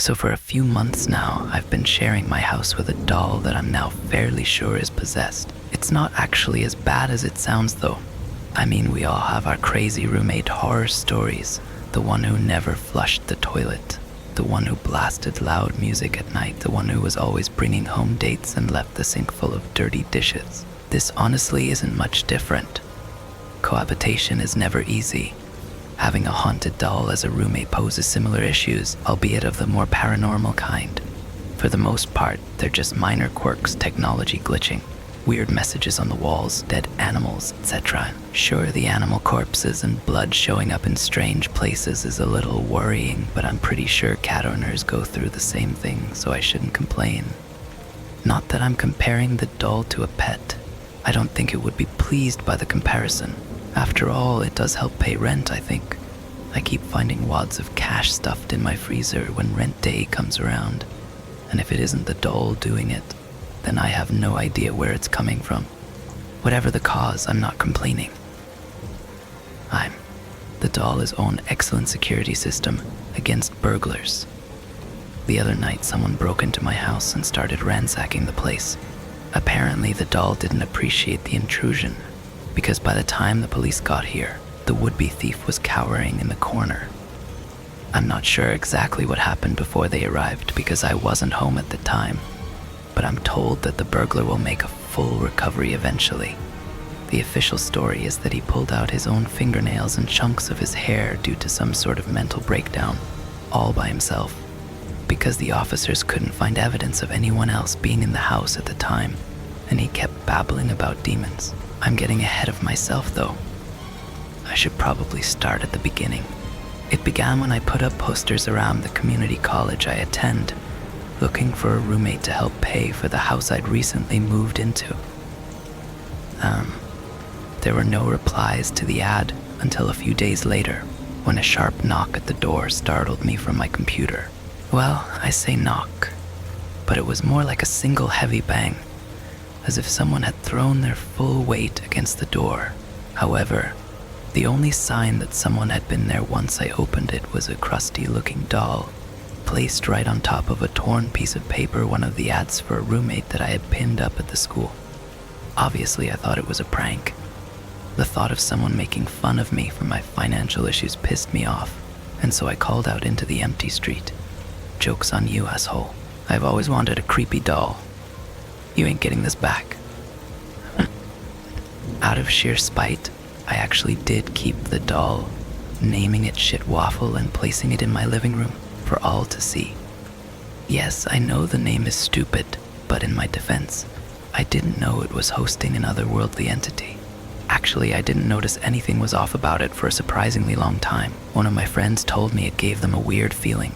So for a few months now, I've been sharing my house with a doll that I'm now fairly sure is possessed. It's not actually as bad as it sounds though. I mean, we all have our crazy roommate horror stories. The one who never flushed the toilet. The one who blasted loud music at night. The one who was always bringing home dates and left the sink full of dirty dishes. This honestly isn't much different. Cohabitation is never easy. Having a haunted doll as a roommate poses similar issues, albeit of the more paranormal kind. For the most part, they're just minor quirks, technology glitching, weird messages on the walls, dead animals, etc. Sure, the animal corpses and blood showing up in strange places is a little worrying, but I'm pretty sure cat owners go through the same thing, so I shouldn't complain. Not that I'm comparing the doll to a pet. I don't think it would be pleased by the comparison. After all, it does help pay rent, I think. I keep finding wads of cash stuffed in my freezer when rent day comes around. And if it isn't the doll doing it, then I have no idea where it's coming from. Whatever the cause, I'm not complaining. The doll's own excellent security system against burglars. The other night, someone broke into my house and started ransacking the place. Apparently, the doll didn't appreciate the intrusion, because by the time the police got here, the would-be thief was cowering in the corner. I'm not sure exactly what happened before they arrived because I wasn't home at the time, but I'm told that the burglar will make a full recovery eventually. The official story is that he pulled out his own fingernails and chunks of his hair due to some sort of mental breakdown, all by himself, because the officers couldn't find evidence of anyone else being in the house at the time, and he kept babbling about demons. I'm getting ahead of myself though. I should probably start at the beginning. It began when I put up posters around the community college I attend, looking for a roommate to help pay for the house I'd recently moved into. There were no replies to the ad until a few days later, when a sharp knock at the door startled me from my computer. Well, I say knock, but it was more like a single heavy bang, as if someone had thrown their full weight against the door. However, the only sign that someone had been there once I opened it was a crusty-looking doll, placed right on top of a torn piece of paper, one of the ads for a roommate that I had pinned up at the school. Obviously, I thought it was a prank. The thought of someone making fun of me for my financial issues pissed me off, and so I called out into the empty street. "Joke's on you, asshole. I've always wanted a creepy doll. You ain't getting this back." Out of sheer spite, I actually did keep the doll, naming it Shit Waffle and placing it in my living room for all to see. Yes, I know the name is stupid, but in my defense, I didn't know it was hosting an otherworldly entity. Actually, I didn't notice anything was off about it for a surprisingly long time. One of my friends told me it gave them a weird feeling,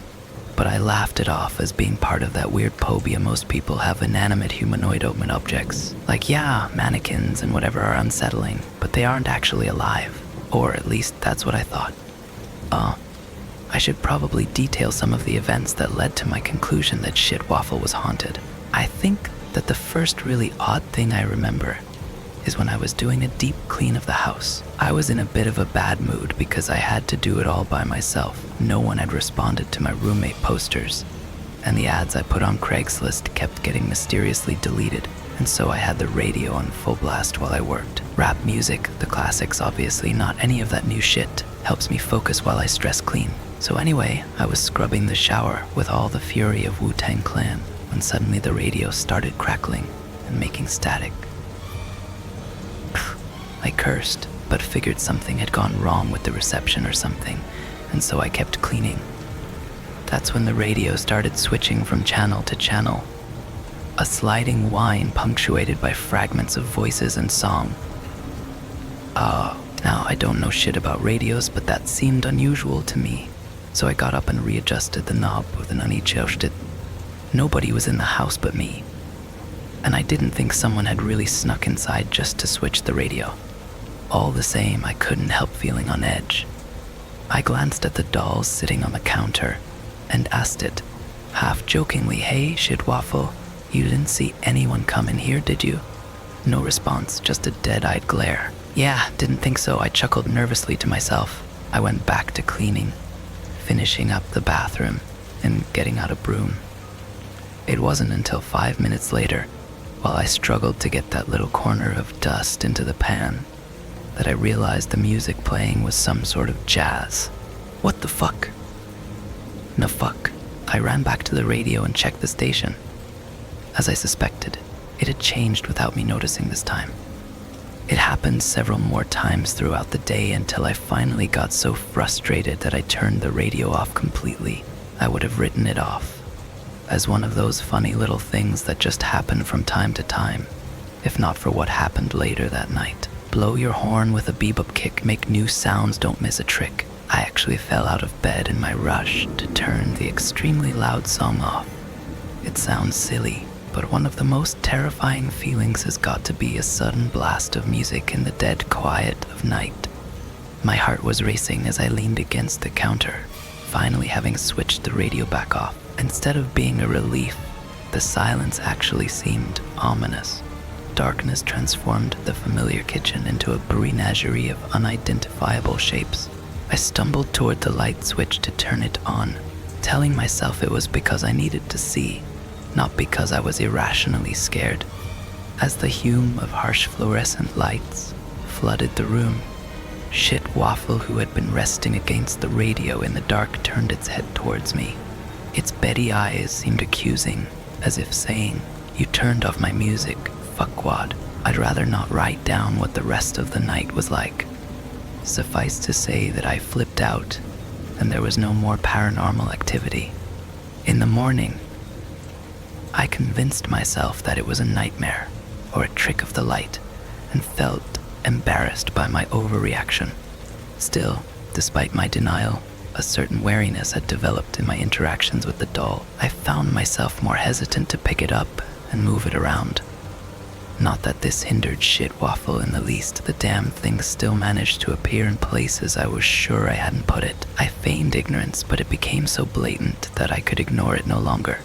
but I laughed it off as being part of that weird phobia most people have inanimate humanoid objects. Like, yeah, mannequins and whatever are unsettling, but they aren't actually alive. Or at least that's what I thought. I should probably detail some of the events that led to my conclusion that Shit Waffle was haunted. I think that the first really odd thing I remember is when I was doing a deep clean of the house. I was in a bit of a bad mood because I had to do it all by myself. No one had responded to my roommate posters, and the ads I put on Craigslist kept getting mysteriously deleted, and so I had the radio on full blast while I worked. Rap music, the classics obviously, not any of that new shit, helps me focus while I stress clean. So anyway, I was scrubbing the shower with all the fury of Wu-Tang Clan when suddenly the radio started crackling and making static. I cursed, but figured something had gone wrong with the reception or something, and so I kept cleaning. That's when the radio started switching from channel to channel, a sliding whine punctuated by fragments of voices and song. Now I don't know shit about radios, but that seemed unusual to me, so I got up and readjusted the knob with an unadjusted. Nobody was in the house but me, and I didn't think someone had really snuck inside just to switch the radio. All the same, I couldn't help feeling on edge. I glanced at the doll sitting on the counter and asked it, half jokingly, "Hey, Shit Waffle, you didn't see anyone come in here, did you?" No response, just a dead-eyed glare. "Yeah, didn't think so," I chuckled nervously to myself. I went back to cleaning, finishing up the bathroom, and getting out a broom. It wasn't until 5 minutes later, while I struggled to get that little corner of dust into the pan, that I realized the music playing was some sort of jazz. What the fuck? No fuck. I ran back to the radio and checked the station. As I suspected, it had changed without me noticing this time. It happened several more times throughout the day until I finally got so frustrated that I turned the radio off completely. I would have written it off as one of those funny little things that just happen from time to time, if not for what happened later that night. Blow your horn with a bebop kick, make new sounds, don't miss a trick. I actually fell out of bed in my rush to turn the extremely loud song off. It sounds silly, but one of the most terrifying feelings has got to be a sudden blast of music in the dead quiet of night. My heart was racing as I leaned against the counter, finally having switched the radio back off. Instead of being a relief, the silence actually seemed ominous. Darkness transformed the familiar kitchen into a menagerie of unidentifiable shapes. I stumbled toward the light switch to turn it on, telling myself it was because I needed to see, not because I was irrationally scared. As the hum of harsh fluorescent lights flooded the room, Shit Waffle, who had been resting against the radio in the dark, turned its head towards me. Its beady eyes seemed accusing, as if saying, "You turned off my music, fuckwad. I'd rather not write down what the rest of the night was like." Suffice to say that I flipped out, and there was no more paranormal activity. In the morning, I convinced myself that it was a nightmare or a trick of the light, and felt embarrassed by my overreaction. Still, despite my denial, a certain wariness had developed in my interactions with the doll. I found myself more hesitant to pick it up and move it around. Not that this hindered Shit Waffle in the least. The damn thing still managed to appear in places I was sure I hadn't put it. I feigned ignorance, but it became so blatant that I could ignore it no longer.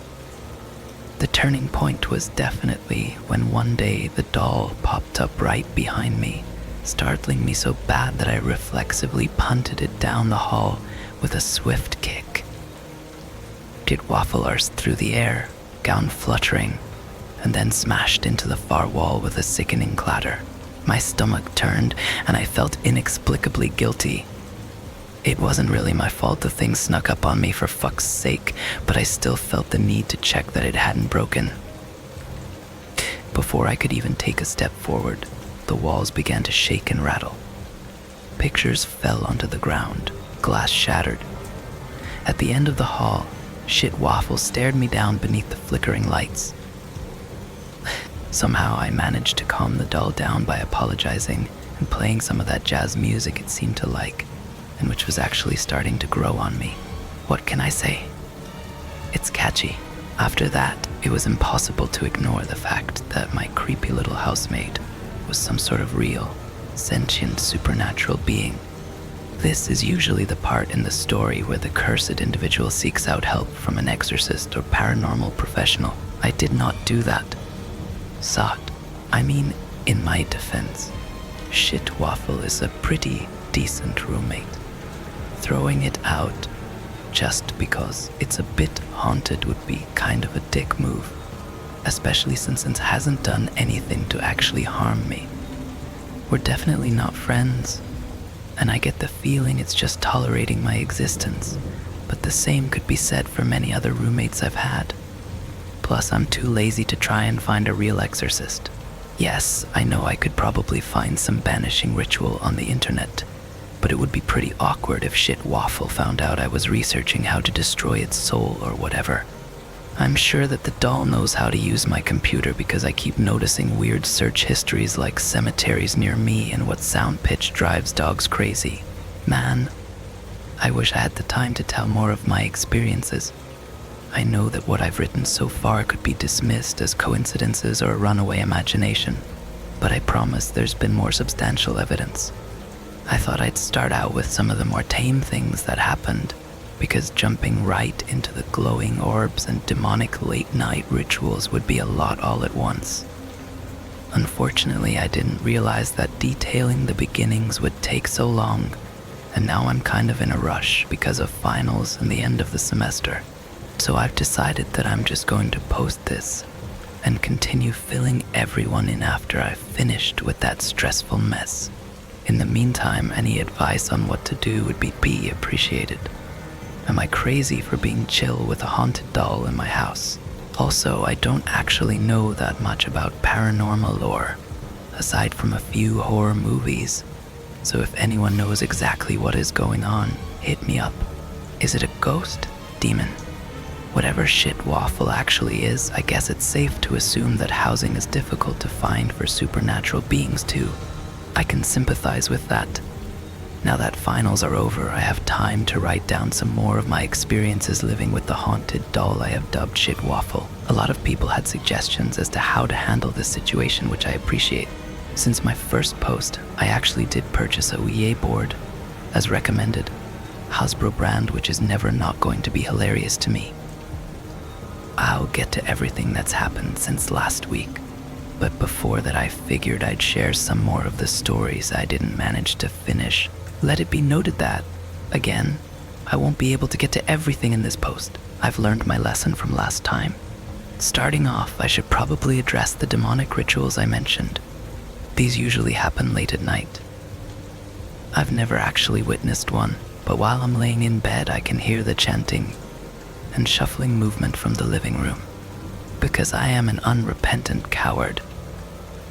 The turning point was definitely when one day the doll popped up right behind me, startling me so bad that I reflexively punted it down the hall with a swift kick. Shit Waffle arsed through the air, gown fluttering, and then smashed into the far wall with a sickening clatter. My stomach turned, and I felt inexplicably guilty. It wasn't really my fault the thing snuck up on me, for fuck's sake, but I still felt the need to check that it hadn't broken. Before I could even take a step forward, the walls began to shake and rattle. Pictures fell onto the ground, glass shattered. At the end of the hall, Shit Waffle stared me down beneath the flickering lights. Somehow I managed to calm the doll down by apologizing and playing some of that jazz music it seemed to like, and which was actually starting to grow on me. What can I say? It's catchy. After that, it was impossible to ignore the fact that my creepy little housemaid was some sort of real, sentient, supernatural being. This is usually the part in the story where the cursed individual seeks out help from an exorcist or paranormal professional. I did not do that. Sought. I mean, in my defense, Shit Waffle is a pretty decent roommate. Throwing it out just because it's a bit haunted would be kind of a dick move, especially since it hasn't done anything to actually harm me. We're definitely not friends, and I get the feeling it's just tolerating my existence, but the same could be said for many other roommates I've had. Plus, I'm too lazy to try and find a real exorcist. Yes, I know I could probably find some banishing ritual on the internet, but it would be pretty awkward if Shit Waffle found out I was researching how to destroy its soul or whatever. I'm sure that the doll knows how to use my computer because I keep noticing weird search histories like cemeteries near me and what sound pitch drives dogs crazy. Man, I wish I had the time to tell more of my experiences. I know that what I've written so far could be dismissed as coincidences or a runaway imagination, but I promise there's been more substantial evidence. I thought I'd start out with some of the more tame things that happened, because jumping right into the glowing orbs and demonic late-night rituals would be a lot all at once. Unfortunately, I didn't realize that detailing the beginnings would take so long, and now I'm kind of in a rush because of finals and the end of the semester. So I've decided that I'm just going to post this and continue filling everyone in after I've finished with that stressful mess. In the meantime, any advice on what to do would be appreciated. Am I crazy for being chill with a haunted doll in my house? Also, I don't actually know that much about paranormal lore, aside from a few horror movies. So if anyone knows exactly what is going on, hit me up. Is it a ghost? Demon? Whatever shit waffle actually is, I guess it's safe to assume that housing is difficult to find for supernatural beings too. I can sympathize with that. Now that finals are over, I have time to write down some more of my experiences living with the haunted doll I have dubbed shit waffle. A lot of people had suggestions as to how to handle this situation, which I appreciate. Since my first post, I actually did purchase a Ouija board, as recommended. Hasbro brand, which is never not going to be hilarious to me. I'll get to everything that's happened since last week, but before that I figured I'd share some more of the stories I didn't manage to finish. Let it be noted that, again, I won't be able to get to everything in this post. I've learned my lesson from last time. Starting off, I should probably address the demonic rituals I mentioned. These usually happen late at night. I've never actually witnessed one, but while I'm laying in bed I can hear the chanting and shuffling movement from the living room. Because I am an unrepentant coward,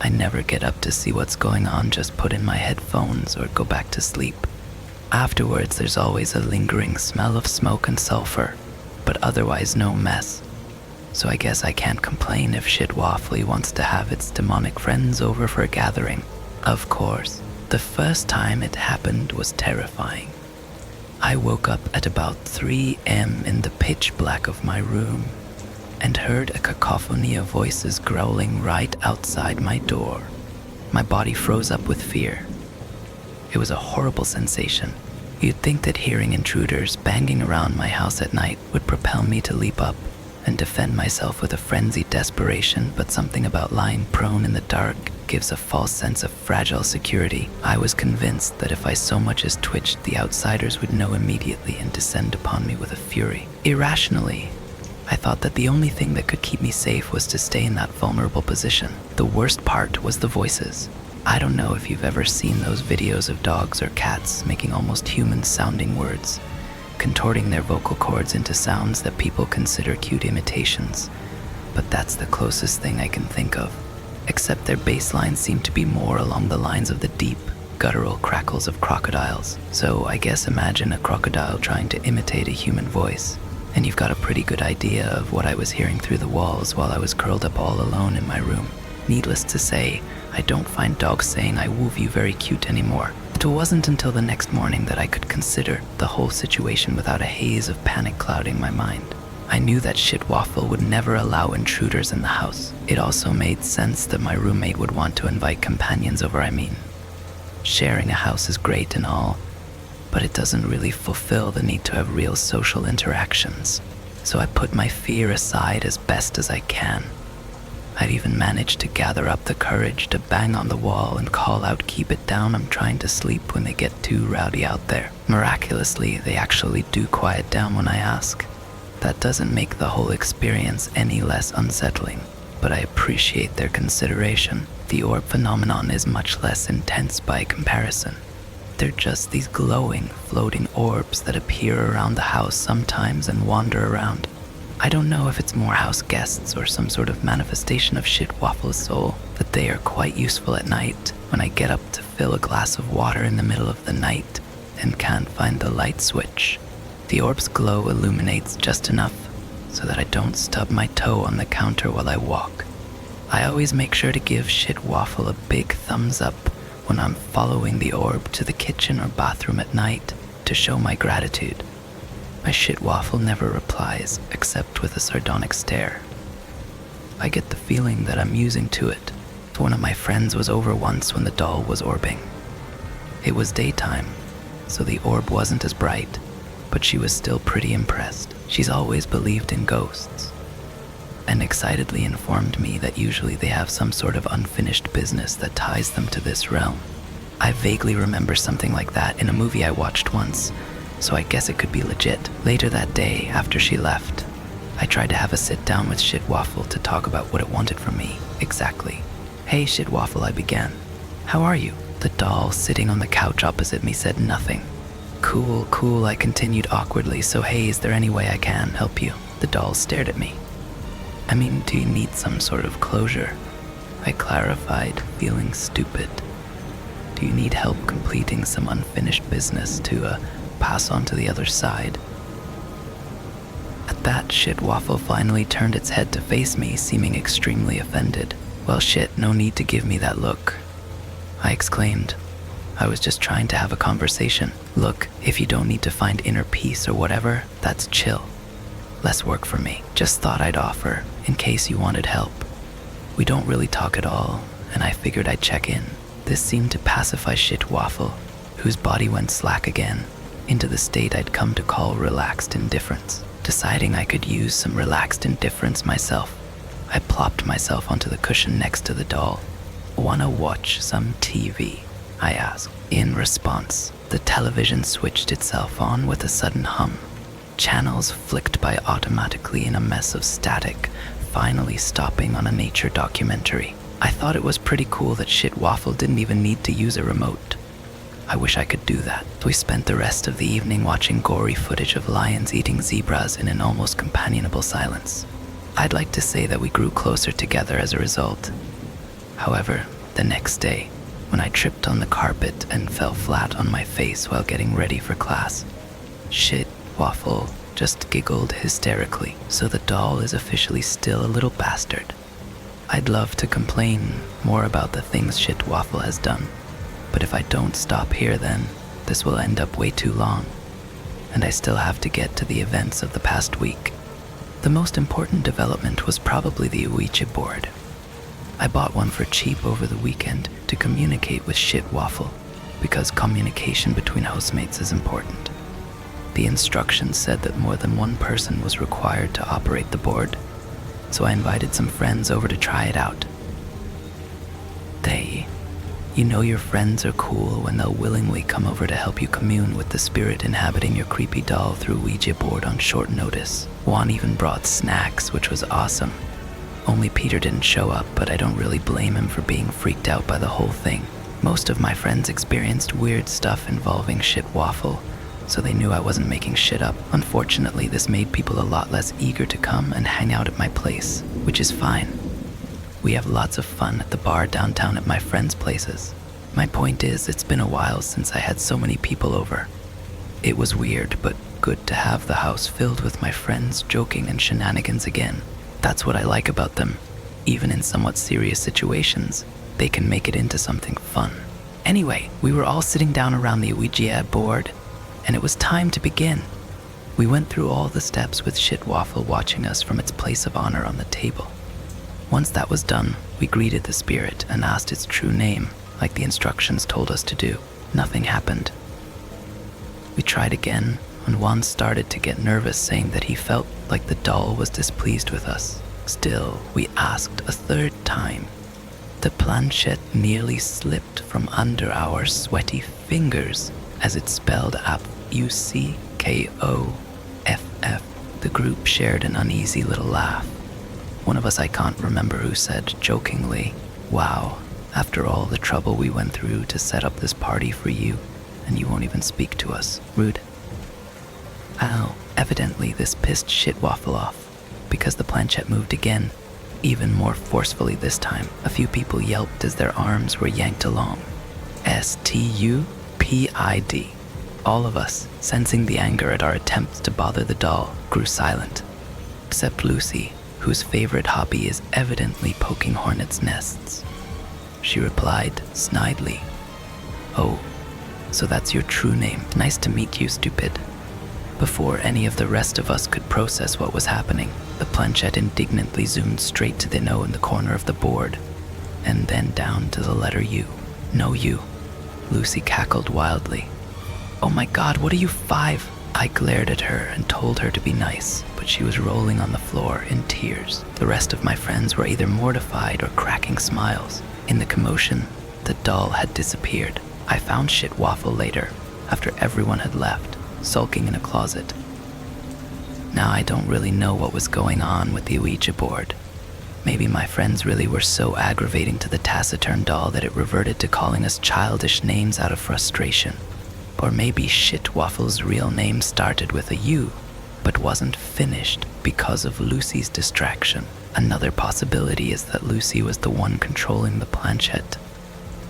I never get up to see what's going on, just put in my headphones or go back to sleep. Afterwards, there's always a lingering smell of smoke and sulfur, but otherwise no mess. So I guess I can't complain if Shit Waffly wants to have its demonic friends over for a gathering. Of course, the first time it happened was terrifying. I woke up at about 3 a.m. in the pitch black of my room and heard a cacophony of voices growling right outside my door. My body froze up with fear. It was a horrible sensation. You'd think that hearing intruders banging around my house at night would propel me to leap up and defend myself with a frenzied desperation, but something about lying prone in the dark gives a false sense of fragile security. I was convinced that if I so much as twitched, the outsiders would know immediately and descend upon me with a fury. Irrationally, I thought that the only thing that could keep me safe was to stay in that vulnerable position. The worst part was the voices. I don't know if you've ever seen those videos of dogs or cats making almost human-sounding words, contorting their vocal cords into sounds that people consider cute imitations, but that's the closest thing I can think of. Except their bass lines seem to be more along the lines of the deep, guttural crackles of crocodiles. So I guess imagine a crocodile trying to imitate a human voice, and you've got a pretty good idea of what I was hearing through the walls while I was curled up all alone in my room. Needless to say, I don't find dogs saying "I woof you" very cute anymore. It wasn't until the next morning that I could consider the whole situation without a haze of panic clouding my mind. I knew that Shit Waffle would never allow intruders in the house. It also made sense that my roommate would want to invite companions over. Sharing a house is great and all, but it doesn't really fulfill the need to have real social interactions. So I put my fear aside as best as I can. I'd even managed to gather up the courage to bang on the wall and call out, "Keep it down, I'm trying to sleep," when they get too rowdy out there. Miraculously, they actually do quiet down when I ask. That doesn't make the whole experience any less unsettling, but I appreciate their consideration. The orb phenomenon is much less intense by comparison. They're just these glowing, floating orbs that appear around the house sometimes and wander around. I don't know if it's more house guests or some sort of manifestation of Shit Waffle's soul, but they are quite useful at night when I get up to fill a glass of water in the middle of the night and can't find the light switch. The orb's glow illuminates just enough so that I don't stub my toe on the counter while I walk. I always make sure to give Shit Waffle a big thumbs up when I'm following the orb to the kitchen or bathroom at night to show my gratitude. My Shit Waffle never replies except with a sardonic stare. I get the feeling that I'm musing to it. One of my friends was over once when the doll was orbing. It was daytime, so the orb wasn't as bright, but she was still pretty impressed. She's always believed in ghosts, and excitedly informed me that usually they have some sort of unfinished business that ties them to this realm. I vaguely remember something like that in a movie I watched once, so I guess it could be legit. Later that day, after she left, I tried to have a sit down with Shit Waffle to talk about what it wanted from me, exactly. "Hey, Shit Waffle," I began. "How are you?" The doll sitting on the couch opposite me said nothing. Cool, I continued awkwardly. "So hey, is there any way I can help you?" The doll stared at me. "I mean, do you need some sort of closure?" I clarified, feeling stupid. "Do you need help completing some unfinished business to pass on to the other side?" At that, Shit Waffle finally turned its head to face me, seeming extremely offended. "Well, shit, no need to give me that look," I exclaimed. "I was just trying to have a conversation. Look, if you don't need to find inner peace or whatever, that's chill. Less work for me. Just thought I'd offer, in case you wanted help. We don't really talk at all, and I figured I'd check in." This seemed to pacify Shit Waffle, whose body went slack again, into the state I'd come to call relaxed indifference. Deciding I could use some relaxed indifference myself, I plopped myself onto the cushion next to the doll. "Wanna watch some TV?" I asked. In response, the television switched itself on with a sudden hum. Channels flicked by automatically in a mess of static, finally stopping on a nature documentary. I thought it was pretty cool that Shit Waffle didn't even need to use a remote. I wish I could do that. We spent the rest of the evening watching gory footage of lions eating zebras in an almost companionable silence. I'd like to say that we grew closer together as a result. However, the next day, when I tripped on the carpet and fell flat on my face while getting ready for class, Shit Waffle just giggled hysterically, so the doll is officially still a little bastard. I'd love to complain more about the things Shit Waffle has done, but if I don't stop here then, this will end up way too long, and I still have to get to the events of the past week. The most important development was probably the Ouija board. I bought one for cheap over the weekend to communicate with Shit Waffle, because communication between housemates is important. The instructions said that more than one person was required to operate the board, so I invited some friends over to try it out. You know your friends are cool when they'll willingly come over to help you commune with the spirit inhabiting your creepy doll through Ouija board on short notice. Juan even brought snacks, which was awesome. Only Peter didn't show up, but I don't really blame him for being freaked out by the whole thing. Most of my friends experienced weird stuff involving Shit Waffle, so they knew I wasn't making shit up. Unfortunately, this made people a lot less eager to come and hang out at my place, which is fine. We have lots of fun at the bar downtown at my friends' places. My point is, it's been a while since I had so many people over. It was weird, but good to have the house filled with my friends joking and shenanigans again. That's what I like about them. Even in somewhat serious situations, they can make it into something fun. Anyway, we were all sitting down around the Ouija board, and it was time to begin. We went through all the steps with Shit Waffle watching us from its place of honor on the table. Once that was done, we greeted the spirit and asked its true name, like the instructions told us to do. Nothing happened. We tried again, and Juan started to get nervous, saying that he felt like the doll was displeased with us. Still, we asked a third time. The planchette nearly slipped from under our sweaty fingers as it spelled out UCKOFF. The group shared an uneasy little laugh. One of us, I can't remember who, said jokingly, "Wow, after all the trouble we went through to set up this party for you, and you won't even speak to us. Rude." Ow, evidently this pissed Shit Waffle off, because the planchette moved again, even more forcefully this time. A few people yelped as their arms were yanked along. STUPID. All of us, sensing the anger at our attempts to bother the doll, grew silent, except Lucy, whose favorite hobby is evidently poking hornets' nests. She replied snidely, "Oh, so that's your true name. Nice to meet you, stupid." Before any of the rest of us could process what was happening, the planchette indignantly zoomed straight to the no in the corner of the board, and then down to the letter U. "No U," Lucy cackled wildly. "Oh my God, what are you, 5? I glared at her and told her to be nice, but she was rolling on the floor in tears. The rest of my friends were either mortified or cracking smiles. In the commotion, the doll had disappeared. I found Shit Waffle later, after everyone had left, sulking in a closet. Now, I don't really know what was going on with the Ouija board. Maybe my friends really were so aggravating to the taciturn doll that it reverted to calling us childish names out of frustration. Or maybe Shitwaffle's real name started with a U, but wasn't finished because of Lucy's distraction. Another possibility is that Lucy was the one controlling the planchette.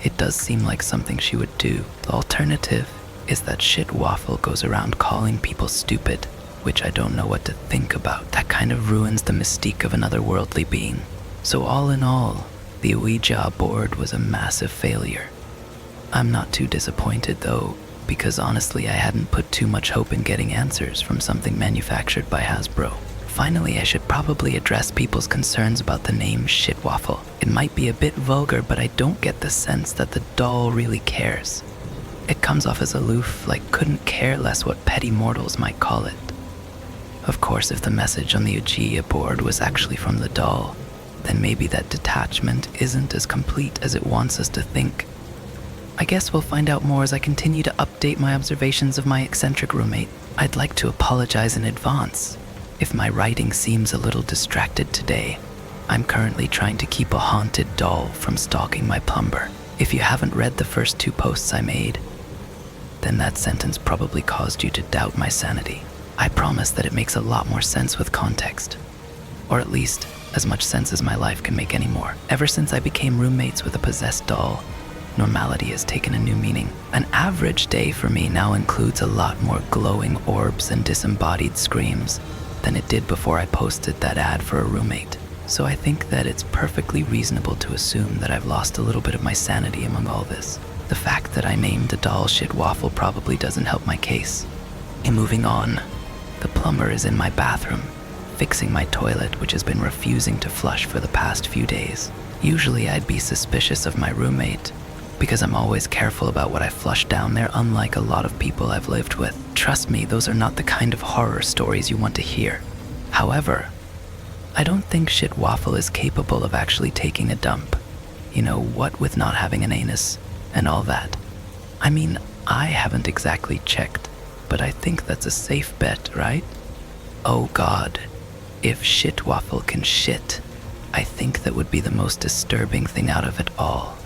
It does seem like something she would do. The alternative is that Shitwaffle goes around calling people stupid, which I don't know what to think about. That kind of ruins the mystique of an otherworldly being. So all in all, the Ouija board was a massive failure. I'm not too disappointed though, because honestly I hadn't put too much hope in getting answers from something manufactured by Hasbro. Finally, I should probably address people's concerns about the name Shitwaffle. It might be a bit vulgar, but I don't get the sense that the doll really cares. It comes off as aloof, like couldn't care less what petty mortals might call it. Of course, if the message on the Ouija board was actually from the doll, then maybe that detachment isn't as complete as it wants us to think. I guess we'll find out more as I continue to update my observations of my eccentric roommate. I'd like to apologize in advance if my writing seems a little distracted today. I'm currently trying to keep a haunted doll from stalking my plumber. If you haven't read the first 2 posts I made, then that sentence probably caused you to doubt my sanity. I promise that it makes a lot more sense with context. Or at least, as much sense as my life can make anymore. Ever since I became roommates with a possessed doll, normality has taken a new meaning. An average day for me now includes a lot more glowing orbs and disembodied screams than it did before I posted that ad for a roommate. So I think that it's perfectly reasonable to assume that I've lost a little bit of my sanity among all this. The fact that I named the doll Shitwaffle probably doesn't help my case. And moving on, the plumber is in my bathroom, fixing my toilet, which has been refusing to flush for the past few days. Usually I'd be suspicious of my roommate, because I'm always careful about what I flush down there, unlike a lot of people I've lived with. Trust me, those are not the kind of horror stories you want to hear. However, I don't think Shitwaffle is capable of actually taking a dump. You know, what with not having an anus and all that. I mean, I haven't exactly checked, but I think that's a safe bet, right? Oh God, if Shitwaffle can shit, I think that would be the most disturbing thing out of it all.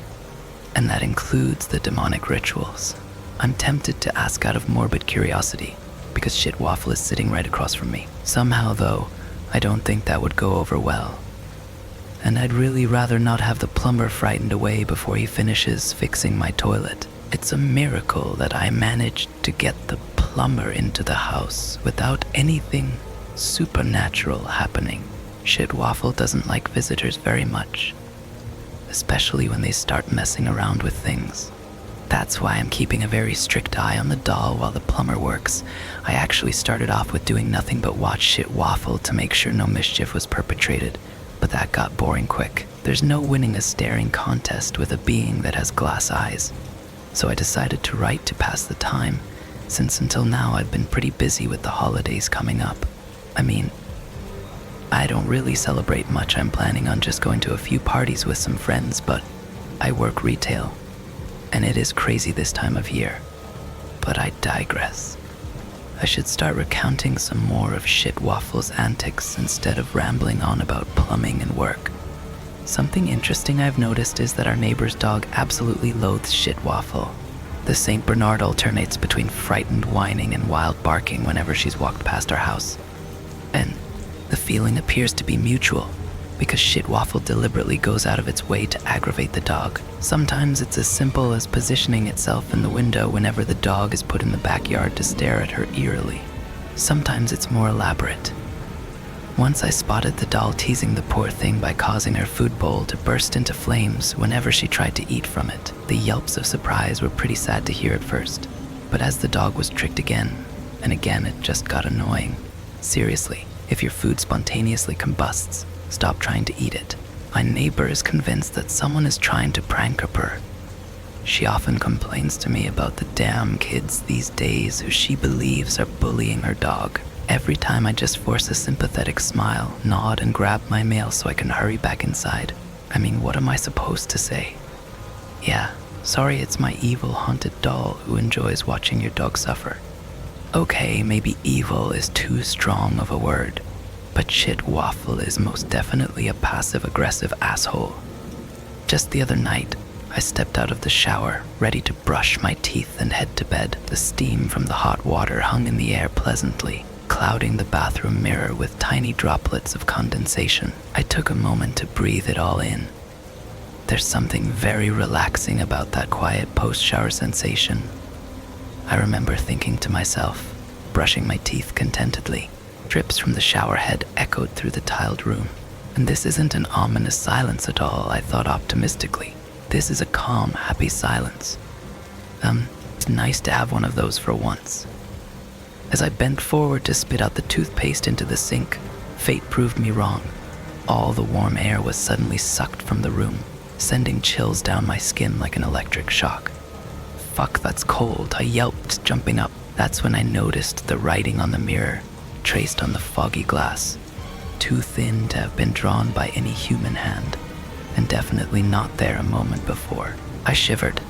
And that includes the demonic rituals. I'm tempted to ask out of morbid curiosity, because Shitwaffle is sitting right across from me. Somehow, though, I don't think that would go over well. And I'd really rather not have the plumber frightened away before he finishes fixing my toilet. It's a miracle that I managed to get the plumber into the house without anything supernatural happening. Shitwaffle doesn't like visitors very much, especially when they start messing around with things. That's why I'm keeping a very strict eye on the doll while the plumber works. I actually started off with doing nothing but watch Shitwaffle to make sure no mischief was perpetrated, but that got boring quick. There's no winning a staring contest with a being that has glass eyes. So I decided to write to pass the time, since until now I've been pretty busy with the holidays coming up. I mean, I don't really celebrate much. I'm planning on just going to a few parties with some friends, but I work retail, and it is crazy this time of year. But I digress. I should start recounting some more of Shitwaffle's antics instead of rambling on about plumbing and work. Something interesting I've noticed is that our neighbor's dog absolutely loathes Shitwaffle. The St. Bernard alternates between frightened whining and wild barking whenever she's walked past our house. And the feeling appears to be mutual, because Shitwaffle deliberately goes out of its way to aggravate the dog. Sometimes it's as simple as positioning itself in the window whenever the dog is put in the backyard to stare at her eerily. Sometimes it's more elaborate. Once I spotted the doll teasing the poor thing by causing her food bowl to burst into flames whenever she tried to eat from it. The yelps of surprise were pretty sad to hear at first, but as the dog was tricked again and again, it just got annoying. Seriously, if your food spontaneously combusts, stop trying to eat it. My neighbor is convinced that someone is trying to prank her. She often complains to me about the damn kids these days who she believes are bullying her dog. Every time I just force a sympathetic smile, nod, and grab my mail so I can hurry back inside. I mean, what am I supposed to say? Yeah, sorry, it's my evil haunted doll who enjoys watching your dog suffer. Okay, maybe evil is too strong of a word, but Shit Waffle is most definitely a passive-aggressive asshole. Just the other night, I stepped out of the shower, ready to brush my teeth and head to bed. The steam from the hot water hung in the air pleasantly, clouding the bathroom mirror with tiny droplets of condensation. I took a moment to breathe it all in. There's something very relaxing about that quiet post-shower sensation. I remember thinking to myself, brushing my teeth contentedly. Drips from the shower head echoed through the tiled room. And this isn't an ominous silence at all, I thought optimistically. This is a calm, happy silence. It's nice to have one of those for once. As I bent forward to spit out the toothpaste into the sink, fate proved me wrong. All the warm air was suddenly sucked from the room, sending chills down my skin like an electric shock. Fuck, that's cold, I yelped, jumping up. That's when I noticed the writing on the mirror, traced on the foggy glass. Too thin to have been drawn by any human hand, and definitely not there a moment before. I shivered.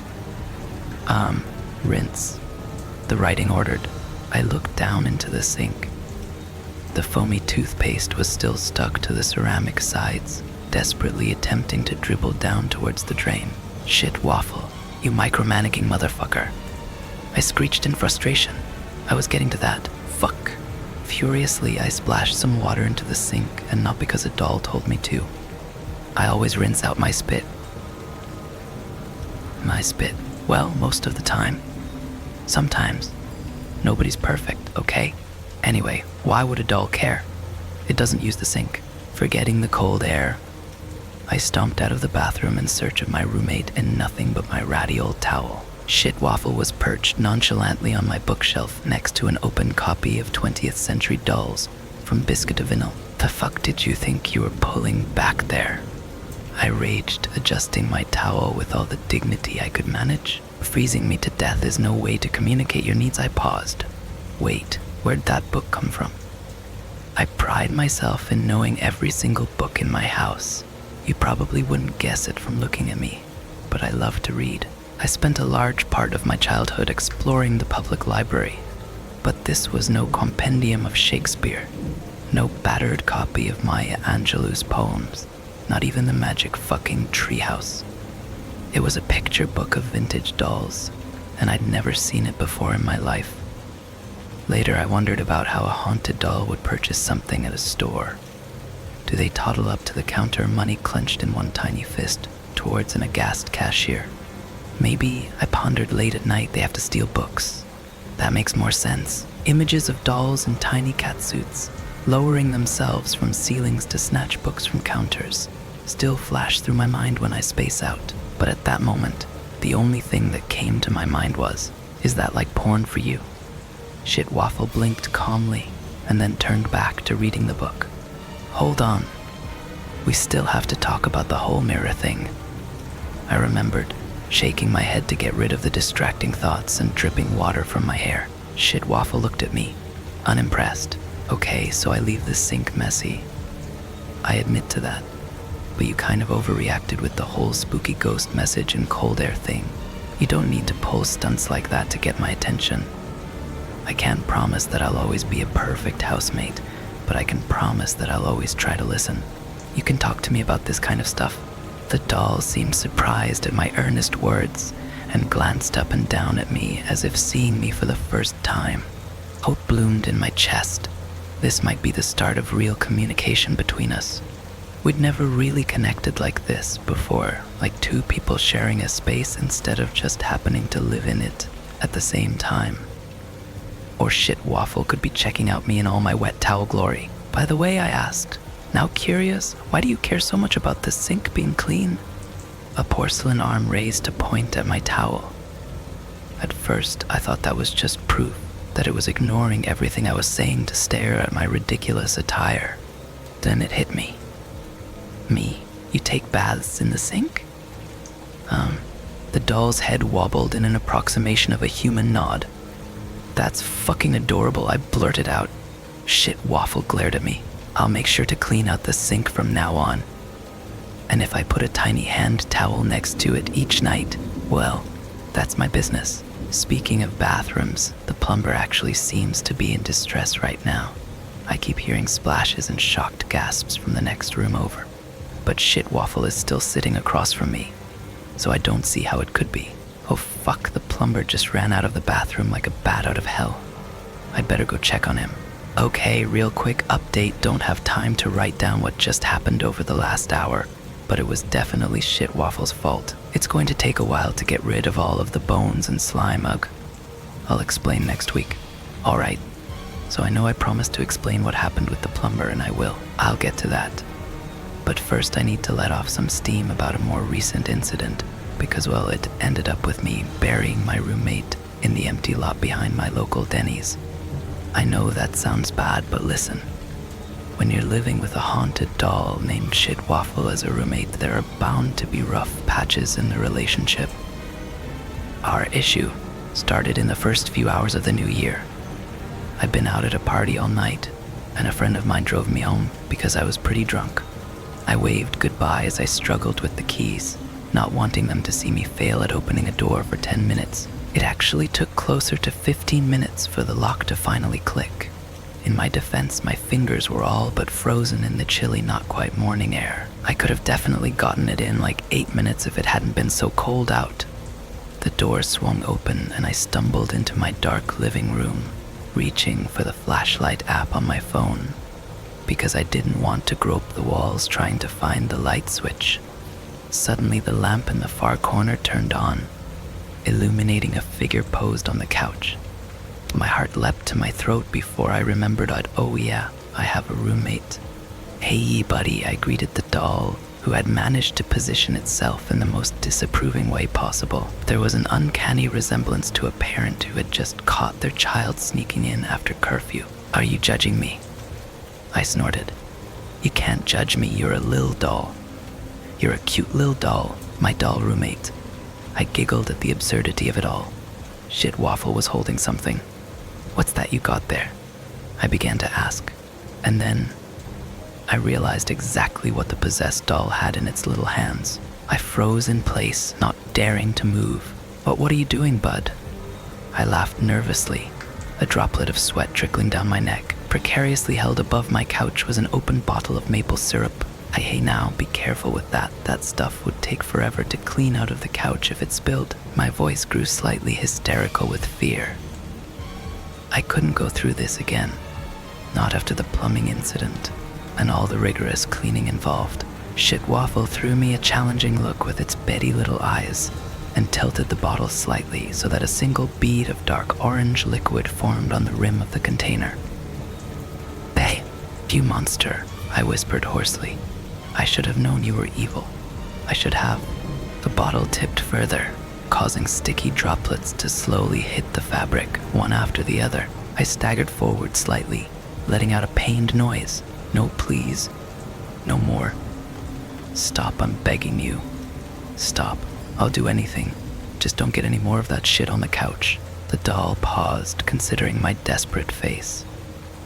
Rinse. The writing ordered. I looked down into the sink. The foamy toothpaste was still stuck to the ceramic sides, desperately attempting to dribble down towards the drain. Shit Waffle, you micromanaging motherfucker. I screeched in frustration. I was getting to that. Fuck. Furiously, I splashed some water into the sink, and not because a doll told me to. I always rinse out my spit. My spit. Well, most of the time. Sometimes. Nobody's perfect, okay? Anyway, why would a doll care? It doesn't use the sink. Forgetting the cold air, I stomped out of the bathroom in search of my roommate and nothing but my ratty old towel. Shit Waffle was perched nonchalantly on my bookshelf next to an open copy of 20th Century Dolls from Biscuit to Vinyl. The fuck did you think you were pulling back there? I raged, adjusting my towel with all the dignity I could manage. Freezing me to death is no way to communicate your needs, I paused. Wait, where'd that book come from? I pride myself in knowing every single book in my house. You probably wouldn't guess it from looking at me, but I love to read. I spent a large part of my childhood exploring the public library, but this was no compendium of Shakespeare, no battered copy of Maya Angelou's poems, not even the magic fucking treehouse. It was a picture book of vintage dolls, and I'd never seen it before in my life. Later, I wondered about how a haunted doll would purchase something at a store. Do they toddle up to the counter, money clenched in one tiny fist, towards an aghast cashier? Maybe, I pondered late at night, they have to steal books. That makes more sense. Images of dolls in tiny catsuits, lowering themselves from ceilings to snatch books from counters, still flash through my mind when I space out. But at that moment, the only thing that came to my mind was, is that like porn for you? Shit Waffle blinked calmly, and then turned back to reading the book. Hold on. We still have to talk about the whole mirror thing. I remembered, shaking my head to get rid of the distracting thoughts and dripping water from my hair. Shit Waffle looked at me, unimpressed. Okay, so I leave the sink messy. I admit to that. But you kind of overreacted with the whole spooky ghost message and cold air thing. You don't need to pull stunts like that to get my attention. I can't promise that I'll always be a perfect housemate, but I can promise that I'll always try to listen. You can talk to me about this kind of stuff. The doll seemed surprised at my earnest words and glanced up and down at me as if seeing me for the first time. Hope bloomed in my chest. This might be the start of real communication between us. We'd never really connected like this before, like two people sharing a space instead of just happening to live in it at the same time. Or Shit Waffle could be checking out me in all my wet towel glory. By the way, I asked, now curious, why do you care so much about the sink being clean? A porcelain arm raised to point at my towel. At first, I thought that was just proof that it was ignoring everything I was saying to stare at my ridiculous attire. Then it hit me. Me, you take baths in the sink? The doll's head wobbled in an approximation of a human nod. That's fucking adorable, I blurted out. Shit Waffle glared at me. I'll make sure to clean out the sink from now on. And if I put a tiny hand towel next to it each night, well, that's my business. Speaking of bathrooms, the plumber actually seems to be in distress right now. I keep hearing splashes and shocked gasps from the next room over. But Shitwaffle is still sitting across from me, so I don't see how it could be. Oh fuck, the plumber just ran out of the bathroom like a bat out of hell. I'd better go check on him. Okay, real quick update, don't have time to write down what just happened over the last hour, but it was definitely Shitwaffle's fault. It's going to take a while to get rid of all of the bones and slime, ugh. I'll explain next week. Alright, so I know I promised to explain what happened with the plumber, and I will. I'll get to that. But first I need to let off some steam about a more recent incident, because, well, it ended up with me burying my roommate in the empty lot behind my local Denny's. I know that sounds bad, but listen. When you're living with a haunted doll named Shitwaffle as a roommate, there are bound to be rough patches in the relationship. Our issue started in the first few hours of the new year. I'd been out at a party all night, and a friend of mine drove me home because I was pretty drunk. I waved goodbye as I struggled with the keys, not wanting them to see me fail at opening a door for 10 minutes. It actually took closer to 15 minutes for the lock to finally click. In my defense, my fingers were all but frozen in the chilly, not quite morning air. I could have definitely gotten it in like 8 minutes if it hadn't been so cold out. The door swung open and I stumbled into my dark living room, reaching for the flashlight app on my phone, because I didn't want to grope the walls trying to find the light switch. Suddenly the lamp in the far corner turned on, illuminating a figure posed on the couch. My heart leapt to my throat before I remembered oh yeah, I have a roommate. Hey buddy, I greeted the doll, who had managed to position itself in the most disapproving way possible. There was an uncanny resemblance to a parent who had just caught their child sneaking in after curfew. Are you judging me? I snorted. You can't judge me, you're a lil doll. You're a cute lil doll, my doll roommate. I giggled at the absurdity of it all. Shitwaffle was holding something. What's that you got there? I began to ask, and then I realized exactly what the possessed doll had in its little hands. I froze in place, not daring to move. But what are you doing, bud? I laughed nervously, a droplet of sweat trickling down my neck. Precariously held above my couch was an open bottle of maple syrup. Hey now, be careful with that. That stuff would take forever to clean out of the couch if it spilled. My voice grew slightly hysterical with fear. I couldn't go through this again, not after the plumbing incident and all the rigorous cleaning involved. Shitwaffle threw me a challenging look with its beady little eyes and tilted the bottle slightly so that a single bead of dark orange liquid formed on the rim of the container. Hey, you monster, I whispered hoarsely. I should have known you were evil. I should have. The bottle tipped further, causing sticky droplets to slowly hit the fabric, one after the other. I staggered forward slightly, letting out a pained noise. No, please. No more. Stop, I'm begging you. Stop. I'll do anything. Just don't get any more of that shit on the couch. The doll paused, considering my desperate face.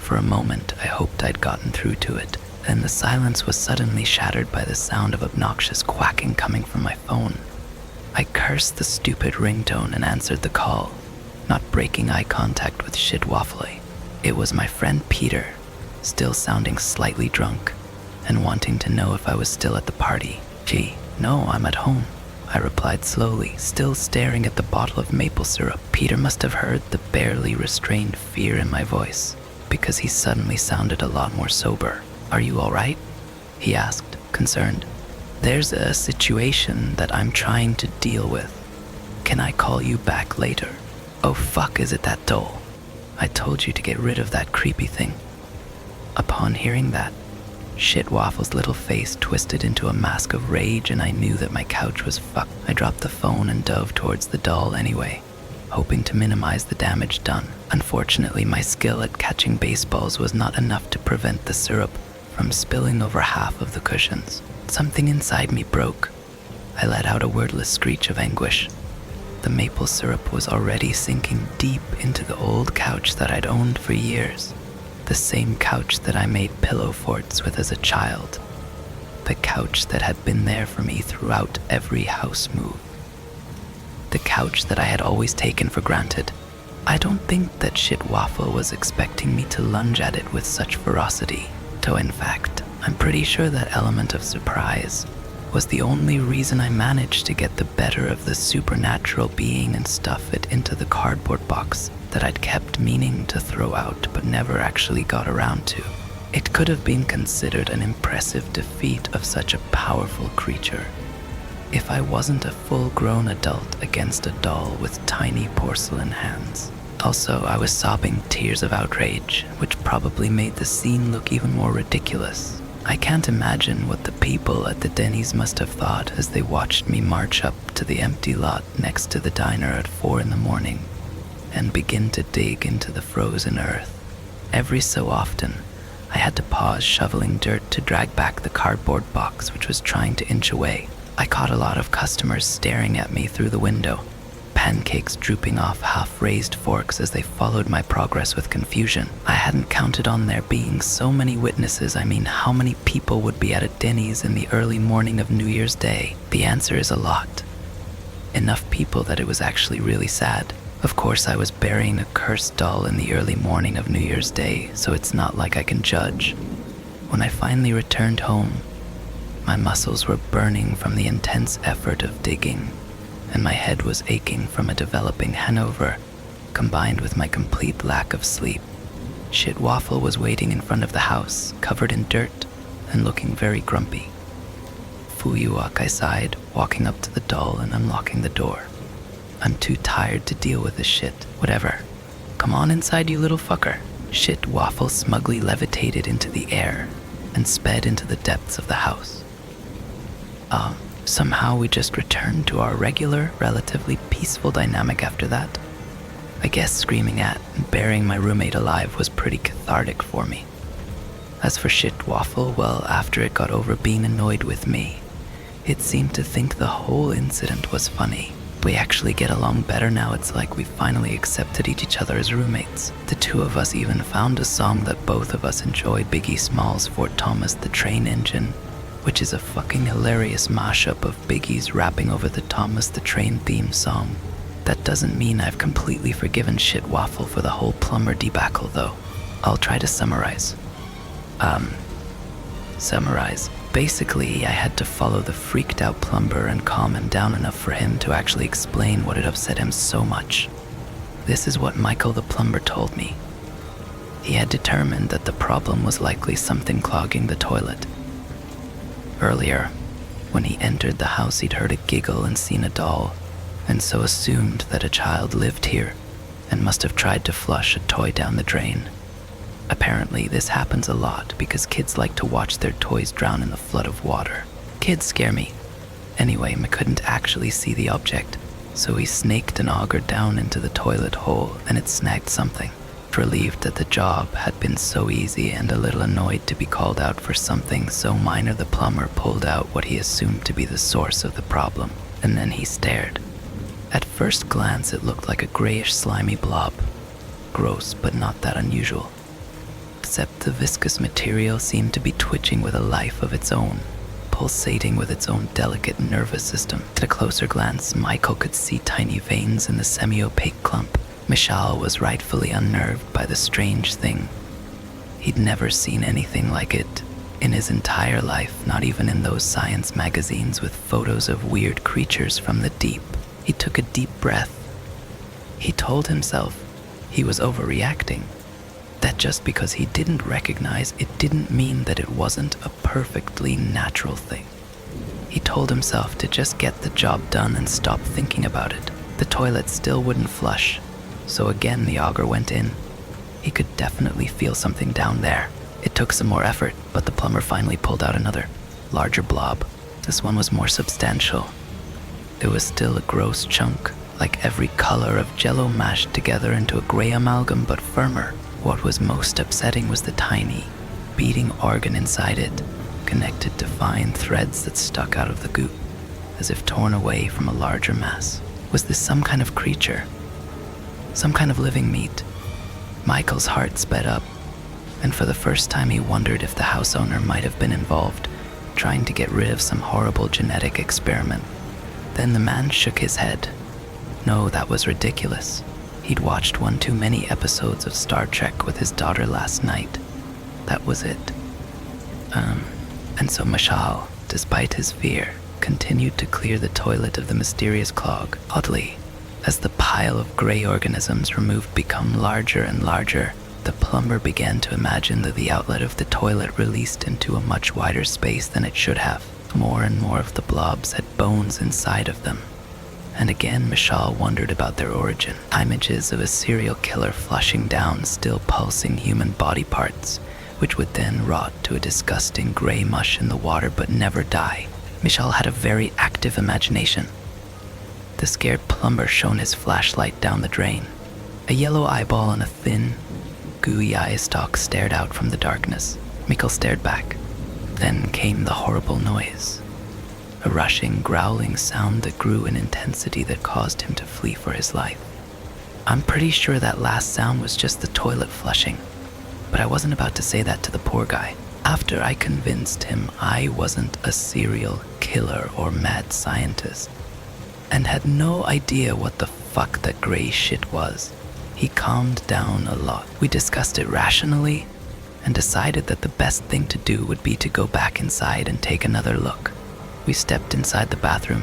For a moment, I hoped I'd gotten through to it. Then the silence was suddenly shattered by the sound of obnoxious quacking coming from my phone. I cursed the stupid ringtone and answered the call, not breaking eye contact with Shitwaffle. It was my friend Peter, still sounding slightly drunk, and wanting to know if I was still at the party. Gee, no, I'm at home, I replied slowly, still staring at the bottle of maple syrup. Peter must have heard the barely restrained fear in my voice, because he suddenly sounded a lot more sober. Are you all right? He asked, concerned. There's a situation that I'm trying to deal with. Can I call you back later? Oh fuck, is it that doll? I told you to get rid of that creepy thing. Upon hearing that, Shitwaffle's little face twisted into a mask of rage, and I knew that my couch was fucked. I dropped the phone and dove towards the doll anyway, hoping to minimize the damage done. Unfortunately, my skill at catching baseballs was not enough to prevent the syrup from spilling over half of the cushions. Something inside me broke. I let out a wordless screech of anguish. The maple syrup was already sinking deep into the old couch that I'd owned for years. The same couch that I made pillow forts with as a child. The couch that had been there for me throughout every house move. the couch that I had always taken for granted. I don't think that Shit Waffle was expecting me to lunge at it with such ferocity, though in fact, I'm pretty sure that element of surprise was the only reason I managed to get the better of the supernatural being and stuff it into the cardboard box that I'd kept meaning to throw out but never actually got around to. It could have been considered an impressive defeat of such a powerful creature if I wasn't a full-grown adult against a doll with tiny porcelain hands. Also, I was sobbing tears of outrage, which probably made the scene look even more ridiculous. I can't imagine what the people at the Denny's must have thought as they watched me march up to the empty lot next to the diner at 4 in the morning and begin to dig into the frozen earth. Every so often, I had to pause shoveling dirt to drag back the cardboard box which was trying to inch away. I caught a lot of customers staring at me through the window, pancakes drooping off half-raised forks as they followed my progress with confusion. I hadn't counted on there being so many witnesses. I mean, how many people would be at a Denny's in the early morning of New Year's Day? The answer is a lot. Enough people that it was actually really sad. Of course, I was burying a cursed doll in the early morning of New Year's Day, so it's not like I can judge. When I finally returned home, my muscles were burning from the intense effort of digging, and my head was aching from a developing hangover, combined with my complete lack of sleep. Shit Waffle was waiting in front of the house, covered in dirt, and looking very grumpy. Fuyuak, I sighed, walking up to the doll and unlocking the door. I'm too tired to deal with this shit. Whatever. Come on inside, you little fucker. Shit Waffle smugly levitated into the air and sped into the depths of the house. Somehow we just returned to our regular, relatively peaceful dynamic after that. I guess screaming at and burying my roommate alive was pretty cathartic for me. As for Shit Waffle, well, after it got over being annoyed with me, it seemed to think the whole incident was funny. We actually get along better now. It's like we finally accepted each other as roommates. The two of us even found a song that both of us enjoy, Biggie Smalls' Fort Thomas the Train Engine, which is a fucking hilarious mashup of Biggie's rapping over the Thomas the Train theme song. That doesn't mean I've completely forgiven Shit Waffle for the whole plumber debacle though. I'll try to summarize. Basically, I had to follow the freaked out plumber and calm him down enough for him to actually explain what had upset him so much. This is what Michael the plumber told me. He had determined that the problem was likely something clogging the toilet. Earlier, when he entered the house, he'd heard a giggle and seen a doll, and so assumed that a child lived here and must have tried to flush a toy down the drain. Apparently, this happens a lot because kids like to watch their toys drown in the flood of water. Kids scare me. Anyway, I couldn't actually see the object, so he snaked an auger down into the toilet hole and it snagged something. Relieved that the job had been so easy and a little annoyed to be called out for something so minor, the plumber pulled out what he assumed to be the source of the problem, and then he stared. At first glance, it looked like a grayish slimy blob. Gross, but not that unusual. Except the viscous material seemed to be twitching with a life of its own, pulsating with its own delicate nervous system. At a closer glance, Michael could see tiny veins in the semi-opaque clump. Michal was rightfully unnerved by the strange thing. He'd never seen anything like it in his entire life, not even in those science magazines with photos of weird creatures from the deep. He took a deep breath. He told himself he was overreacting, that just because he didn't recognize it didn't mean that it wasn't a perfectly natural thing. He told himself to just get the job done and stop thinking about it. The toilet still wouldn't flush. So again, the auger went in. He could definitely feel something down there. It took some more effort, but the plumber finally pulled out another, larger blob. This one was more substantial. It was still a gross chunk, like every color of jello mashed together into a gray amalgam, but firmer. What was most upsetting was the tiny, beating organ inside it, connected to fine threads that stuck out of the goop, as if torn away from a larger mass. Was this some kind of creature? Some kind of living meat? Michael's heart sped up, and for the first time he wondered if the house owner might have been involved, trying to get rid of some horrible genetic experiment. Then the man shook his head. No, that was ridiculous. He'd watched one too many episodes of Star Trek with his daughter last night. That was it. And so Mashal, despite his fear, continued to clear the toilet of the mysterious clog. Oddly, as the pile of gray organisms removed became larger and larger, the plumber began to imagine that the outlet of the toilet released into a much wider space than it should have. More and more of the blobs had bones inside of them. And again, Mashal wondered about their origin. Images of a serial killer flushing down still pulsing human body parts, which would then rot to a disgusting gray mush in the water but never die. Mashal had a very active imagination. The scared plumber shone his flashlight down the drain. A yellow eyeball on a thin, gooey eye stalk stared out from the darkness. Mikkel stared back. Then came the horrible noise. A rushing, growling sound that grew in intensity that caused him to flee for his life. I'm pretty sure that last sound was just the toilet flushing, but I wasn't about to say that to the poor guy. After I convinced him I wasn't a serial killer or mad scientist, and had no idea what the fuck that gray shit was, he calmed down a lot. We discussed it rationally and decided that the best thing to do would be to go back inside and take another look. We stepped inside the bathroom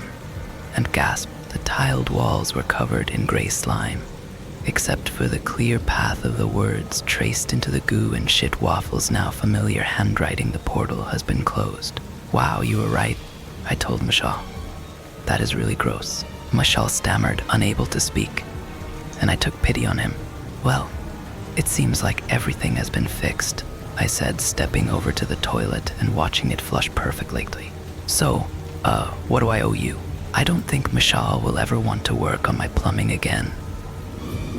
and gasped. The tiled walls were covered in gray slime, except for the clear path of the words traced into the goo and shit waffles now familiar handwriting. The portal has been closed. Wow, you were right, I told Mashal. That is really gross. Mashal stammered, unable to speak, and I took pity on him. Well, it seems like everything has been fixed, I said, stepping over to the toilet and watching it flush perfectly. So, what do I owe you? I don't think Mashal will ever want to work on my plumbing again.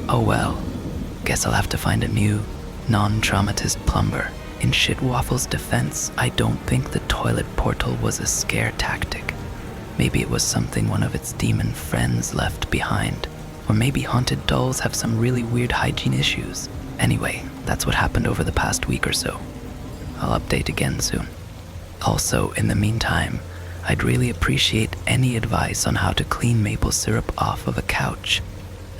Oh well, guess I'll have to find a new, non-traumatist plumber. In Shitwaffle's defense, I don't think the toilet portal was a scare tactic. Maybe it was something one of its demon friends left behind. Or maybe haunted dolls have some really weird hygiene issues. Anyway, that's what happened over the past week or so. I'll update again soon. Also, in the meantime, I'd really appreciate any advice on how to clean maple syrup off of a couch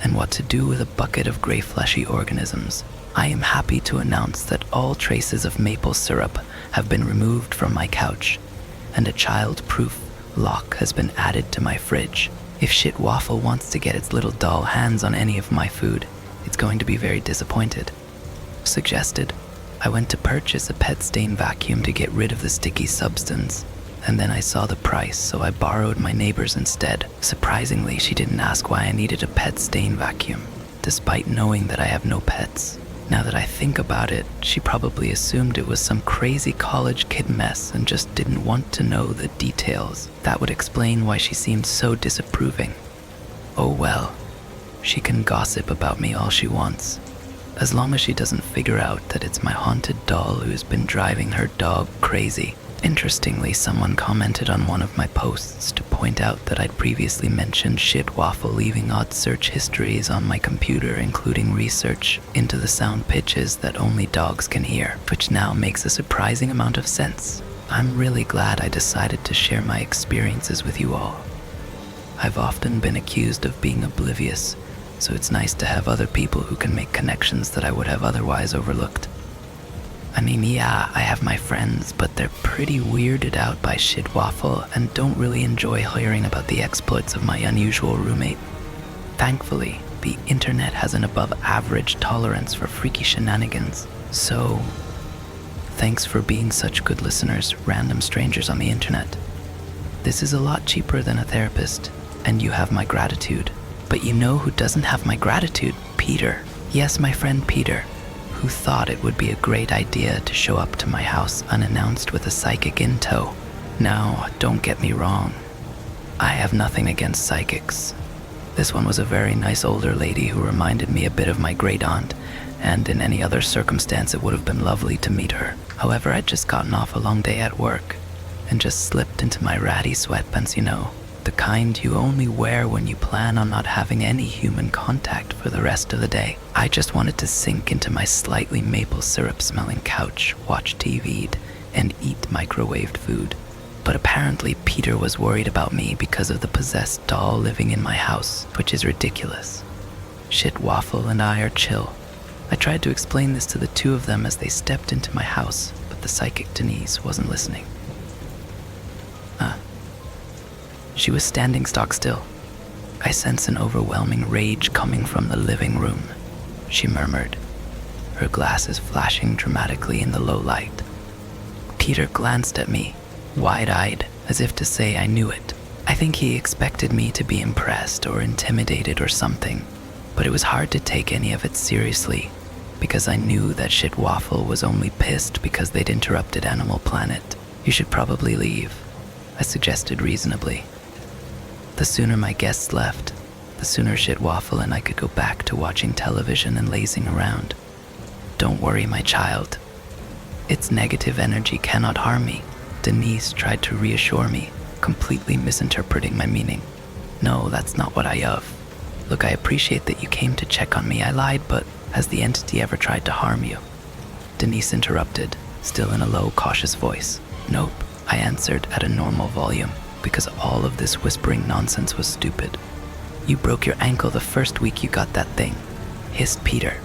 and what to do with a bucket of gray fleshy organisms. I am happy to announce that all traces of maple syrup have been removed from my couch, and a child-proof lock has been added to my fridge. If Shitwaffle wants to get its little doll hands on any of my food, it's going to be very disappointed. Suggested, I went to purchase a pet stain vacuum to get rid of the sticky substance, and then I saw the price, so I borrowed my neighbor's instead. Surprisingly, she didn't ask why I needed a pet stain vacuum, despite knowing that I have no pets. Now that I think about it, she probably assumed it was some crazy college kid mess and just didn't want to know the details. That would explain why she seemed so disapproving. Oh well, she can gossip about me all she wants, as long as she doesn't figure out that it's my haunted doll who's been driving her dog crazy. Interestingly, someone commented on one of my posts to point out that I'd previously mentioned Shitwaffle leaving odd search histories on my computer, including research into the sound pitches that only dogs can hear, which now makes a surprising amount of sense. I'm really glad I decided to share my experiences with you all. I've often been accused of being oblivious, so it's nice to have other people who can make connections that I would have otherwise overlooked. I mean, yeah, I have my friends, but they're pretty weirded out by Shitwaffle and don't really enjoy hearing about the exploits of my unusual roommate. Thankfully, the internet has an above-average tolerance for freaky shenanigans, so thanks for being such good listeners, random strangers on the internet. This is a lot cheaper than a therapist, and you have my gratitude. But you know who doesn't have my gratitude? Peter. Yes, my friend Peter, who thought it would be a great idea to show up to my house unannounced with a psychic in tow. Now, don't get me wrong. I have nothing against psychics. This one was a very nice older lady who reminded me a bit of my great-aunt, and in any other circumstance it would have been lovely to meet her. However, I'd just gotten off a long day at work, and just slipped into my ratty sweatpants, you know, the kind you only wear when you plan on not having any human contact for the rest of the day. I just wanted to sink into my slightly maple syrup smelling couch, watch TV'd, and eat microwaved food. But apparently Peter was worried about me because of the possessed doll living in my house, which is ridiculous. Shit Waffle and I are chill. I tried to explain this to the two of them as they stepped into my house, but the psychic Denise wasn't listening. She was standing stock still. I sense an overwhelming rage coming from the living room, she murmured, her glasses flashing dramatically in the low light. Peter glanced at me, wide-eyed, as if to say I knew it. I think he expected me to be impressed or intimidated or something, but it was hard to take any of it seriously because I knew that Shit Waffle was only pissed because they'd interrupted Animal Planet. You should probably leave, I suggested reasonably. The sooner my guests left, the sooner Shit Waffle and I could go back to watching television and lazing around. Don't worry, my child. Its negative energy cannot harm me, Denise tried to reassure me, completely misinterpreting my meaning. No, that's not what I of. Look, I appreciate that you came to check on me. I lied, but has the entity ever tried to harm you? Denise interrupted, still in a low, cautious voice. Nope, I answered at a normal volume, because all of this whispering nonsense was stupid. You broke your ankle the first week you got that thing, hissed Peter.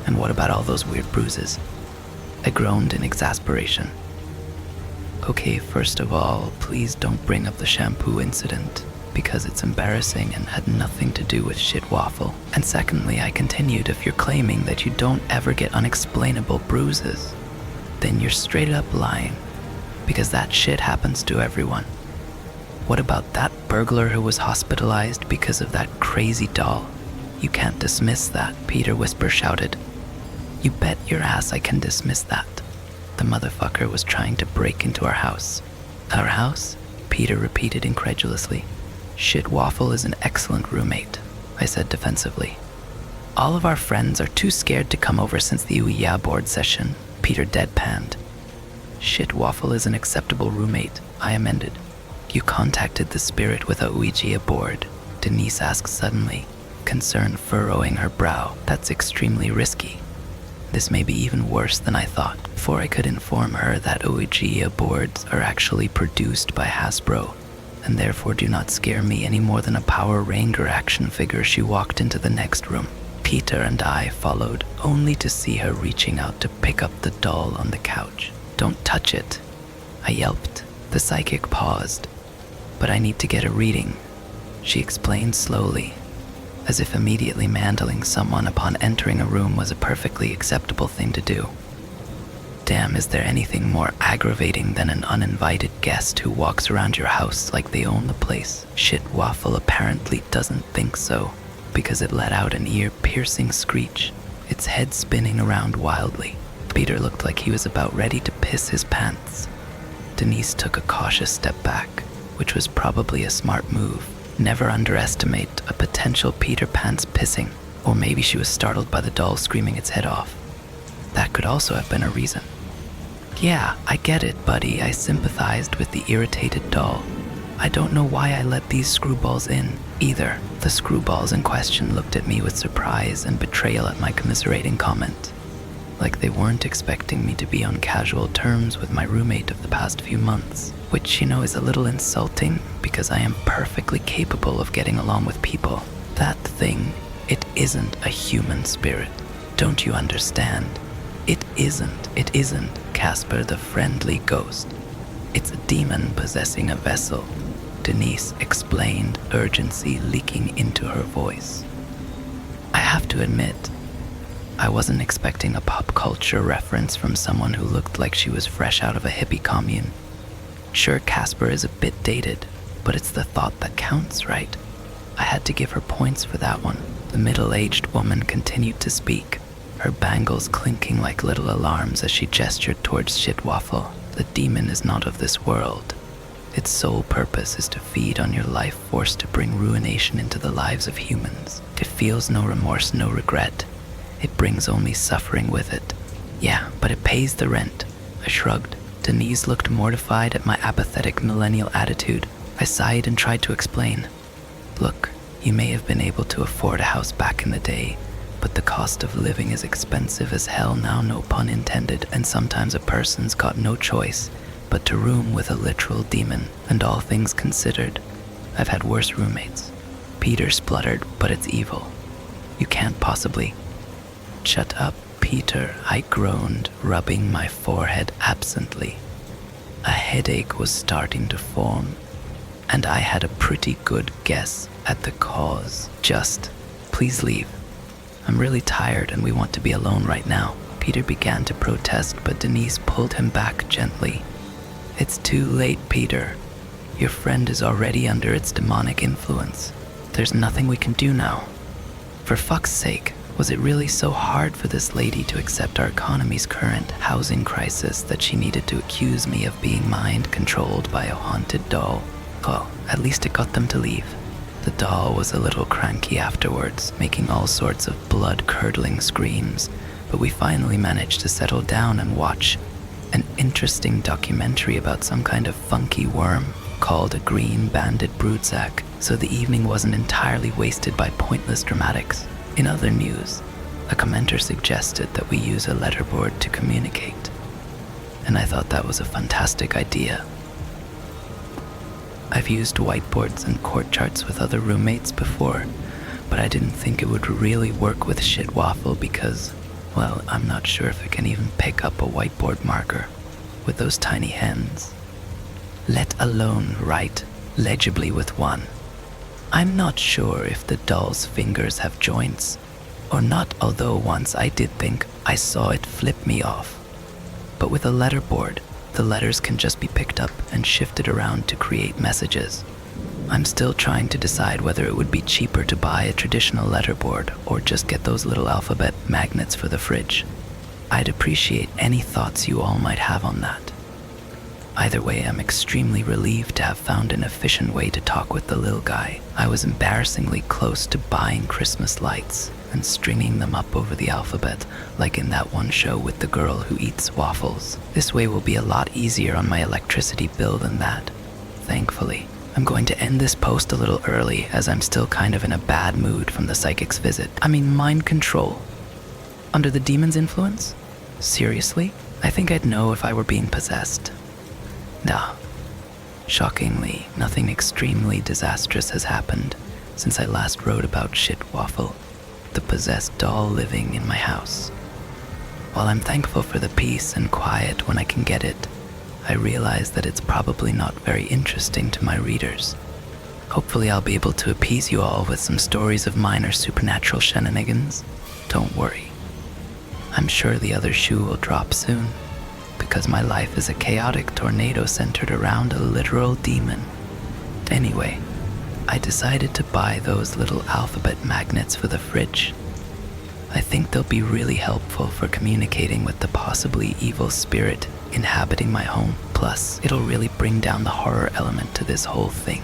And what about all those weird bruises? I groaned in exasperation. Okay, first of all, please don't bring up the shampoo incident, because it's embarrassing and had nothing to do with Shit Waffle. And secondly, I continued, if you're claiming that you don't ever get unexplainable bruises, then you're straight up lying, because that shit happens to everyone. What about that burglar who was hospitalized because of that crazy doll? You can't dismiss that, Peter Whisper shouted. You bet your ass I can dismiss that. The motherfucker was trying to break into our house. Our house? Peter repeated incredulously. Shit Waffle is an excellent roommate, I said defensively. All of our friends are too scared to come over since the Ouija board session, Peter deadpanned. Shit Waffle is an acceptable roommate, I amended. You contacted the spirit with a Ouija board, Denise asked suddenly, concern furrowing her brow. That's extremely risky. This may be even worse than I thought, before I could inform her that Ouija boards are actually produced by Hasbro, and therefore do not scare me any more than a Power Ranger action figure. She walked into the next room. Peter and I followed, only to see her reaching out to pick up the doll on the couch. Don't touch it, I yelped. The psychic paused. But I need to get a reading, she explained slowly, as if immediately mantling someone upon entering a room was a perfectly acceptable thing to do. Damn, is there anything more aggravating than an uninvited guest who walks around your house like they own the place? Shit Waffle apparently doesn't think so, because it let out an ear-piercing screech, its head spinning around wildly. Peter looked like he was about ready to piss his pants. Denise took a cautious step back, which was probably a smart move. Never underestimate a potential Peter Pants pissing, or maybe she was startled by the doll screaming its head off. That could also have been a reason. Yeah, I get it, buddy, I sympathized with the irritated doll. I don't know why I let these screwballs in, either. The screwballs in question looked at me with surprise and betrayal at my commiserating comment, like they weren't expecting me to be on casual terms with my roommate of the past few months, which, is a little insulting because I am perfectly capable of getting along with people. That thing, it isn't a human spirit. Don't you understand? It isn't Casper the friendly ghost. It's a demon possessing a vessel, Denise explained, urgency leaking into her voice. I have to admit, I wasn't expecting a pop culture reference from someone who looked like she was fresh out of a hippie commune. Sure, Casper is a bit dated, but it's the thought that counts, right? I had to give her points for that one. The middle-aged woman continued to speak, her bangles clinking like little alarms as she gestured towards Shit Waffle. The demon is not of this world. Its sole purpose is to feed on your life force to bring ruination into the lives of humans. It feels no remorse, no regret. It brings only suffering with it. Yeah, but it pays the rent. I shrugged. Denise looked mortified at my apathetic millennial attitude. I sighed and tried to explain. Look, you may have been able to afford a house back in the day, but the cost of living is expensive as hell now, no pun intended, and sometimes a person's got no choice but to room with a literal demon, and all things considered, I've had worse roommates. Peter spluttered, but it's evil. You can't possibly. Shut up, Peter, I groaned, rubbing my forehead absently. A headache was starting to form, and I had a pretty good guess at the cause. Just, please leave. I'm really tired and we want to be alone right now. Peter began to protest, but Denise pulled him back gently. It's too late, Peter. Your friend is already under its demonic influence. There's nothing we can do now. For fuck's sake, was it really so hard for this lady to accept our economy's current housing crisis that she needed to accuse me of being mind-controlled by a haunted doll? Well, at least it got them to leave. The doll was a little cranky afterwards, making all sorts of blood-curdling screams, but we finally managed to settle down and watch an interesting documentary about some kind of funky worm called a green-banded broodsack, so the evening wasn't entirely wasted by pointless dramatics. In other news, a commenter suggested that we use a letterboard to communicate, and I thought that was a fantastic idea. I've used whiteboards and court charts with other roommates before, but I didn't think it would really work with Shitwaffle because, well, I'm not sure if it can even pick up a whiteboard marker with those tiny hands, let alone write legibly with one. I'm not sure if the doll's fingers have joints or not, although once I did think I saw it flip me off. But with a letterboard, the letters can just be picked up and shifted around to create messages. I'm still trying to decide whether it would be cheaper to buy a traditional letterboard or just get those little alphabet magnets for the fridge. I'd appreciate any thoughts you all might have on that. Either way, I'm extremely relieved to have found an efficient way to talk with the little guy. I was embarrassingly close to buying Christmas lights and stringing them up over the alphabet, like in that one show with the girl who eats waffles. This way will be a lot easier on my electricity bill than that, thankfully. I'm going to end this post a little early as I'm still kind of in a bad mood from the psychic's visit. Mind control. Under the demon's influence? Seriously? I think I'd know if I were being possessed. Nah. Shockingly, nothing extremely disastrous has happened since I last wrote about Shitwaffle, the possessed doll living in my house. While I'm thankful for the peace and quiet when I can get it, I realize that it's probably not very interesting to my readers. Hopefully I'll be able to appease you all with some stories of minor supernatural shenanigans. Don't worry. I'm sure the other shoe will drop soon, because my life is a chaotic tornado centered around a literal demon. Anyway, I decided to buy those little alphabet magnets for the fridge. I think they'll be really helpful for communicating with the possibly evil spirit inhabiting my home. Plus, it'll really bring down the horror element to this whole thing.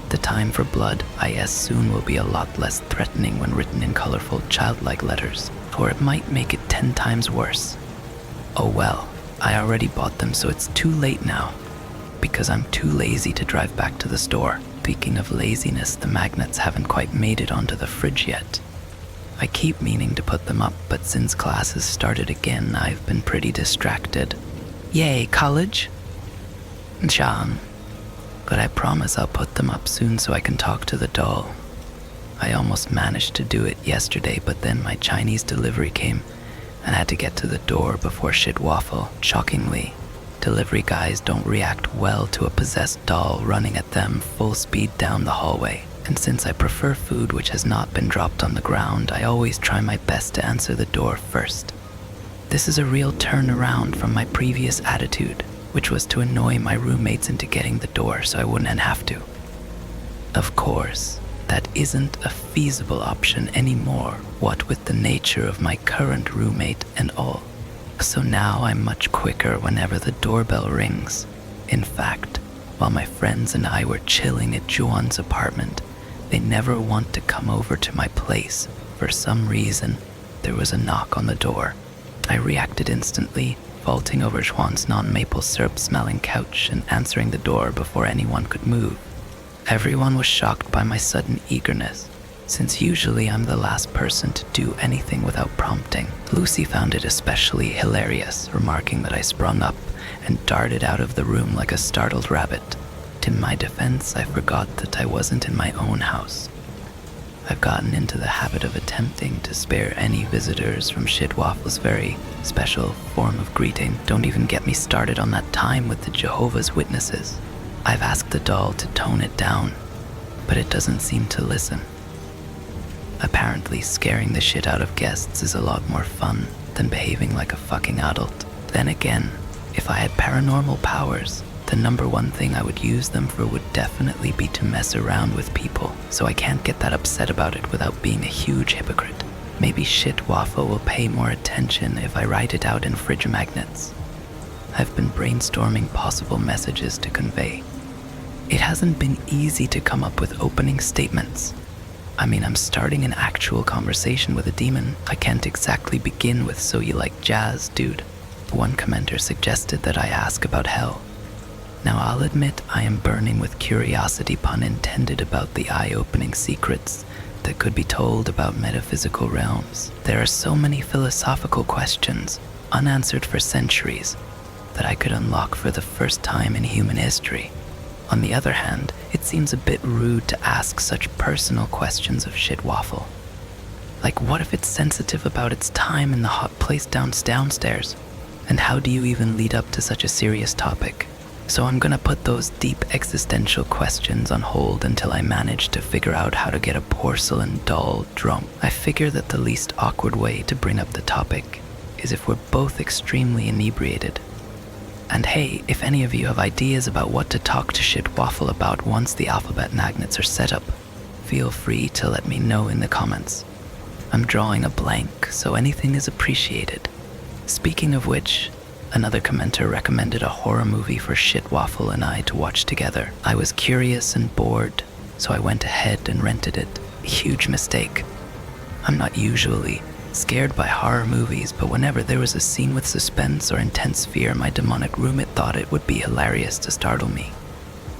The time for blood, I guess, soon will be a lot less threatening when written in colorful, childlike letters, or it might make it 10 times worse. Oh well, I already bought them, so it's too late now, because I'm too lazy to drive back to the store. Speaking of laziness, the magnets haven't quite made it onto the fridge yet. I keep meaning to put them up, but since classes started again, I've been pretty distracted. Yay, college! Sean. But I promise I'll put them up soon so I can talk to the doll. I almost managed to do it yesterday, but then my Chinese delivery came and had to get to the door before Shitwaffle. Shockingly, delivery guys don't react well to a possessed doll running at them full speed down the hallway. And since I prefer food which has not been dropped on the ground, I always try my best to answer the door first. This is a real turnaround from my previous attitude, which was to annoy my roommates into getting the door so I wouldn't have to. Of course, that isn't a feasible option anymore, what with the nature of my current roommate and all. So now I'm much quicker whenever the doorbell rings. In fact, while my friends and I were chilling at Juan's apartment, they never want to come over to my place. For some reason, there was a knock on the door. I reacted instantly, vaulting over Juan's non-maple syrup-smelling couch and answering the door before anyone could move. Everyone was shocked by my sudden eagerness, since usually I'm the last person to do anything without prompting. Lucy found it especially hilarious, remarking that I sprung up and darted out of the room like a startled rabbit. In my defense, I forgot that I wasn't in my own house. I've gotten into the habit of attempting to spare any visitors from Shitwaffle's very special form of greeting. Don't even get me started on that time with the Jehovah's Witnesses. I've asked the doll to tone it down, but it doesn't seem to listen. Apparently, scaring the shit out of guests is a lot more fun than behaving like a fucking adult. Then again, if I had paranormal powers, the number one thing I would use them for would definitely be to mess around with people, so I can't get that upset about it without being a huge hypocrite. Maybe Shitwaffle will pay more attention if I write it out in fridge magnets. I've been brainstorming possible messages to convey. It hasn't been easy to come up with opening statements. I'm starting an actual conversation with a demon. I can't exactly begin with "so you like jazz, dude." One commenter suggested that I ask about hell. Now I'll admit I am burning with curiosity, pun intended, about the eye-opening secrets that could be told about metaphysical realms. There are so many philosophical questions, unanswered for centuries, that I could unlock for the first time in human history. On the other hand, it seems a bit rude to ask such personal questions of Shitwaffle. Like, what if it's sensitive about its time in the hot place downstairs? And how do you even lead up to such a serious topic? So I'm gonna put those deep existential questions on hold until I manage to figure out how to get a porcelain doll drunk. I figure that the least awkward way to bring up the topic is if we're both extremely inebriated. And hey, if any of you have ideas about what to talk to Shitwaffle about once the alphabet magnets are set up, feel free to let me know in the comments. I'm drawing a blank, so anything is appreciated. Speaking of which, another commenter recommended a horror movie for Shitwaffle and I to watch together. I was curious and bored, so I went ahead and rented it. A huge mistake. I'm not usually scared by horror movies, but whenever there was a scene with suspense or intense fear, my demonic roommate thought it would be hilarious to startle me.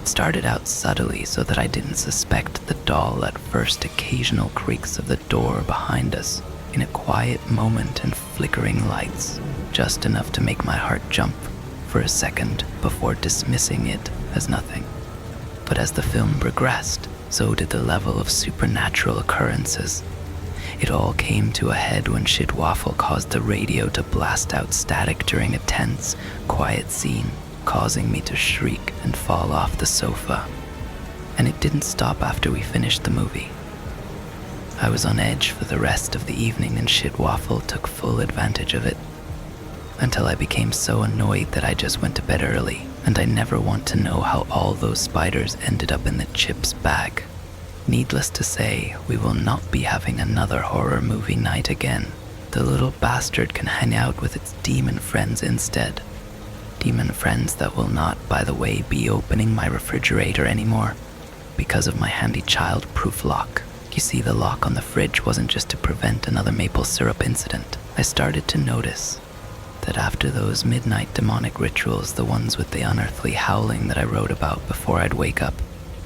It started out subtly so that I didn't suspect the doll at first. Occasional creaks of the door behind us, in a quiet moment and flickering lights, just enough to make my heart jump for a second before dismissing it as nothing. But as the film progressed, so did the level of supernatural occurrences. It all came to a head when Shitwaffle caused the radio to blast out static during a tense, quiet scene, causing me to shriek and fall off the sofa. And it didn't stop after we finished the movie. I was on edge for the rest of the evening, and Shitwaffle took full advantage of it, until I became so annoyed that I just went to bed early, and I never want to know how all those spiders ended up in the chips bag. Needless to say, we will not be having another horror movie night again. The little bastard can hang out with its demon friends instead. Demon friends that will not, by the way, be opening my refrigerator anymore because of my handy child-proof lock. You see, the lock on the fridge wasn't just to prevent another maple syrup incident. I started to notice that after those midnight demonic rituals, the ones with the unearthly howling that I wrote about before I'd wake up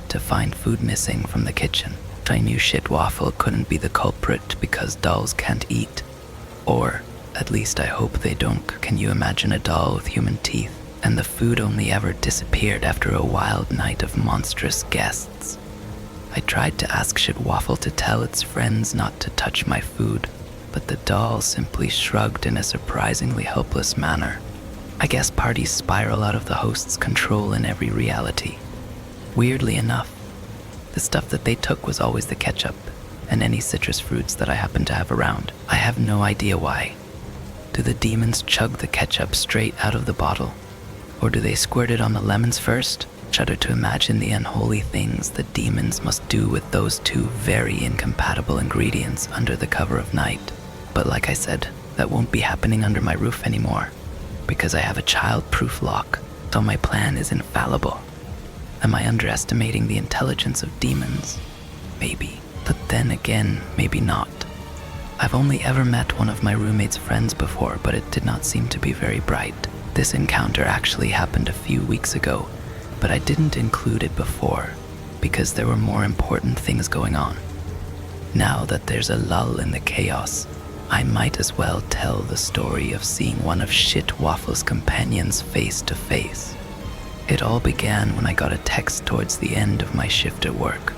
to find food missing from the kitchen, I knew Shitwaffle couldn't be the culprit because dolls can't eat. Or, at least I hope they don't. Can you imagine a doll with human teeth? And the food only ever disappeared after a wild night of monstrous guests. I tried to ask Shitwaffle to tell its friends not to touch my food, but the doll simply shrugged in a surprisingly helpless manner. I guess parties spiral out of the host's control in every reality. Weirdly enough, the stuff that they took was always the ketchup and any citrus fruits that I happened to have around. I have no idea why. Do the demons chug the ketchup straight out of the bottle? Or do they squirt it on the lemons first? Shudder to imagine the unholy things the demons must do with those two very incompatible ingredients under the cover of night. But like I said, that won't be happening under my roof anymore, because I have a child-proof lock, so my plan is infallible. Am I underestimating the intelligence of demons? Maybe. But then again, maybe not. I've only ever met one of my roommate's friends before, but it did not seem to be very bright. This encounter actually happened a few weeks ago, but I didn't include it before because there were more important things going on. Now that there's a lull in the chaos, I might as well tell the story of seeing one of Shit Waffle's companions face to face. It all began when I got a text towards the end of my shift at work.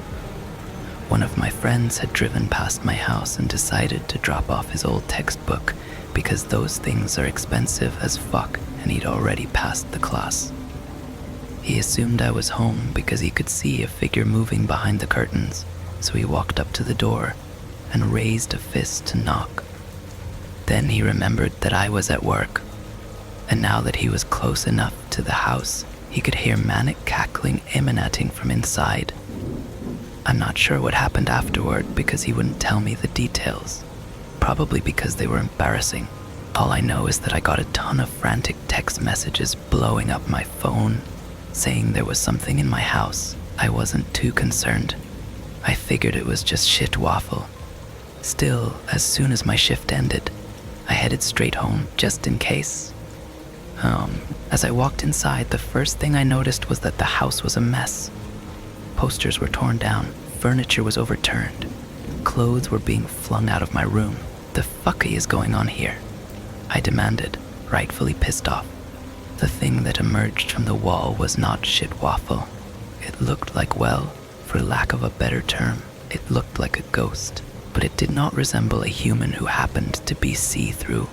One of my friends had driven past my house and decided to drop off his old textbook because those things are expensive as fuck and he'd already passed the class. He assumed I was home because he could see a figure moving behind the curtains, so he walked up to the door and raised a fist to knock. Then he remembered that I was at work, and now that he was close enough to the house, he could hear manic cackling emanating from inside. I'm not sure what happened afterward because he wouldn't tell me the details, probably because they were embarrassing. All I know is that I got a ton of frantic text messages blowing up my phone, saying there was something in my house. I wasn't too concerned. I figured it was just Shit Waffle. Still, as soon as my shift ended, I headed straight home just in case. As I walked inside, the first thing I noticed was that the house was a mess. Posters were torn down, furniture was overturned, clothes were being flung out of my room. The fucky is going on here? I demanded, rightfully pissed off. The thing that emerged from the wall was not Shit Waffle. It looked like, well, for lack of a better term, it looked like a ghost, but it did not resemble a human who happened to be see-through.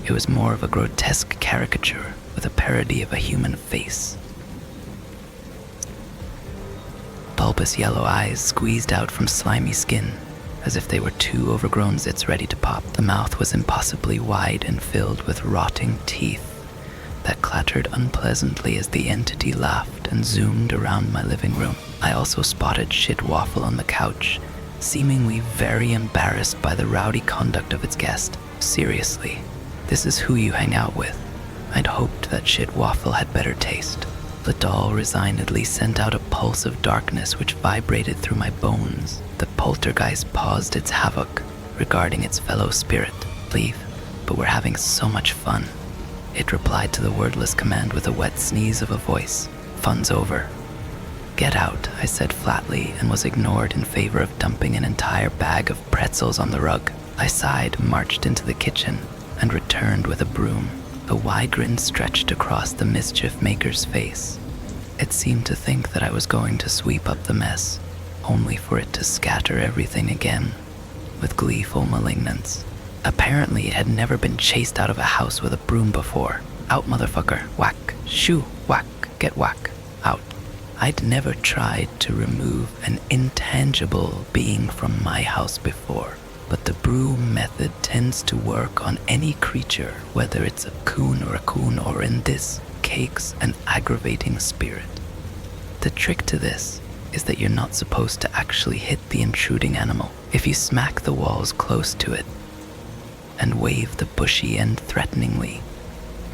It was more of a grotesque caricature with a parody of a human face. Bulbous yellow eyes squeezed out from slimy skin, as if they were two overgrown zits ready to pop. The mouth was impossibly wide and filled with rotting teeth that clattered unpleasantly as the entity laughed and zoomed around my living room. I also spotted Shit Waffle on the couch, seemingly very embarrassed by the rowdy conduct of its guest. Seriously, this is who you hang out with. I'd hoped that Shit Waffle had better taste. The doll resignedly sent out a pulse of darkness which vibrated through my bones. The poltergeist paused its havoc, regarding its fellow spirit. Leave, but we're having so much fun. It replied to the wordless command with a wet sneeze of a voice. Fun's over. Get out, I said flatly, and was ignored in favor of dumping an entire bag of pretzels on the rug. I sighed, marched into the kitchen, and returned with a broom. A wide grin stretched across the mischief maker's face. It seemed to think that I was going to sweep up the mess, only for it to scatter everything again, with gleeful malignance. Apparently it had never been chased out of a house with a broom before. Out, motherfucker, whack, shoo, whack, get whack, out. I'd never tried to remove an intangible being from my house before, but the broom method tends to work on any creature, whether it's a coon or in this case, an aggravating spirit. The trick to this is that you're not supposed to actually hit the intruding animal. If you smack the walls close to it and wave the bushy end threateningly,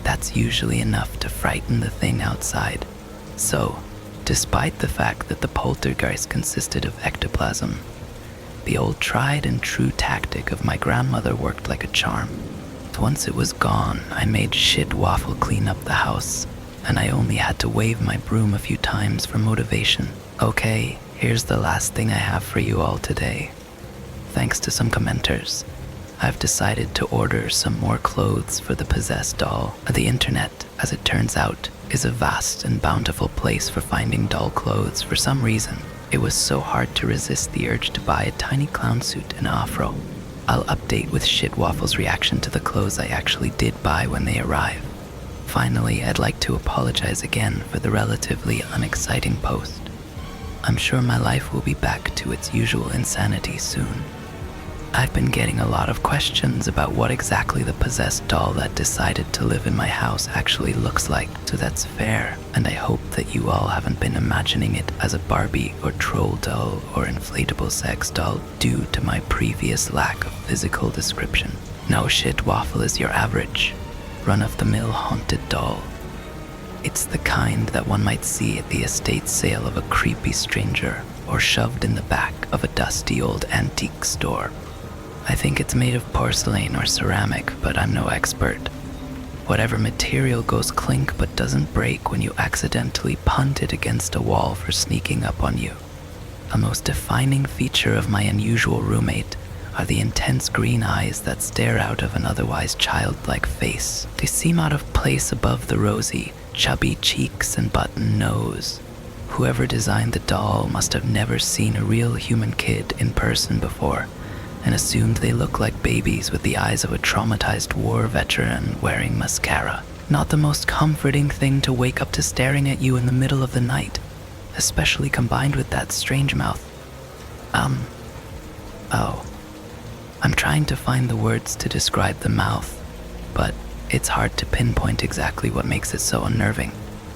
that's usually enough to frighten the thing outside. So, despite the fact that the poltergeist consisted of ectoplasm, the old tried and true tactic of my grandmother worked like a charm. Once it was gone, I made Shit Waffle clean up the house, and I only had to wave my broom a few times for motivation. Okay, here's the last thing I have for you all today. Thanks to some commenters, I've decided to order some more clothes for the possessed doll. The internet, as it turns out, is a vast and bountiful place for finding doll clothes for some reason. It was so hard to resist the urge to buy a tiny clown suit and afro. I'll update with Shit Waffle's reaction to the clothes I actually did buy when they arrive. Finally, I'd like to apologize again for the relatively unexciting post. I'm sure my life will be back to its usual insanity soon. I've been getting a lot of questions about what exactly the possessed doll that decided to live in my house actually looks like, so that's fair, and I hope that you all haven't been imagining it as a Barbie or troll doll or inflatable sex doll due to my previous lack of physical description. No, Shit Waffle is your average, run-of-the-mill haunted doll. It's the kind that one might see at the estate sale of a creepy stranger or shoved in the back of a dusty old antique store. I think it's made of porcelain or ceramic, but I'm no expert. Whatever material goes clink but doesn't break when you accidentally punt it against a wall for sneaking up on you. A most defining feature of my unusual roommate are the intense green eyes that stare out of an otherwise childlike face. They seem out of place above the rosy, chubby cheeks and button nose. Whoever designed the doll must have never seen a real human kid in person before and assumed they look like babies with the eyes of a traumatized war veteran wearing mascara. Not the most comforting thing to wake up to staring at you in the middle of the night, especially combined with that strange mouth. I'm trying to find the words to describe the mouth, but it's hard to pinpoint exactly what makes it so unnerving.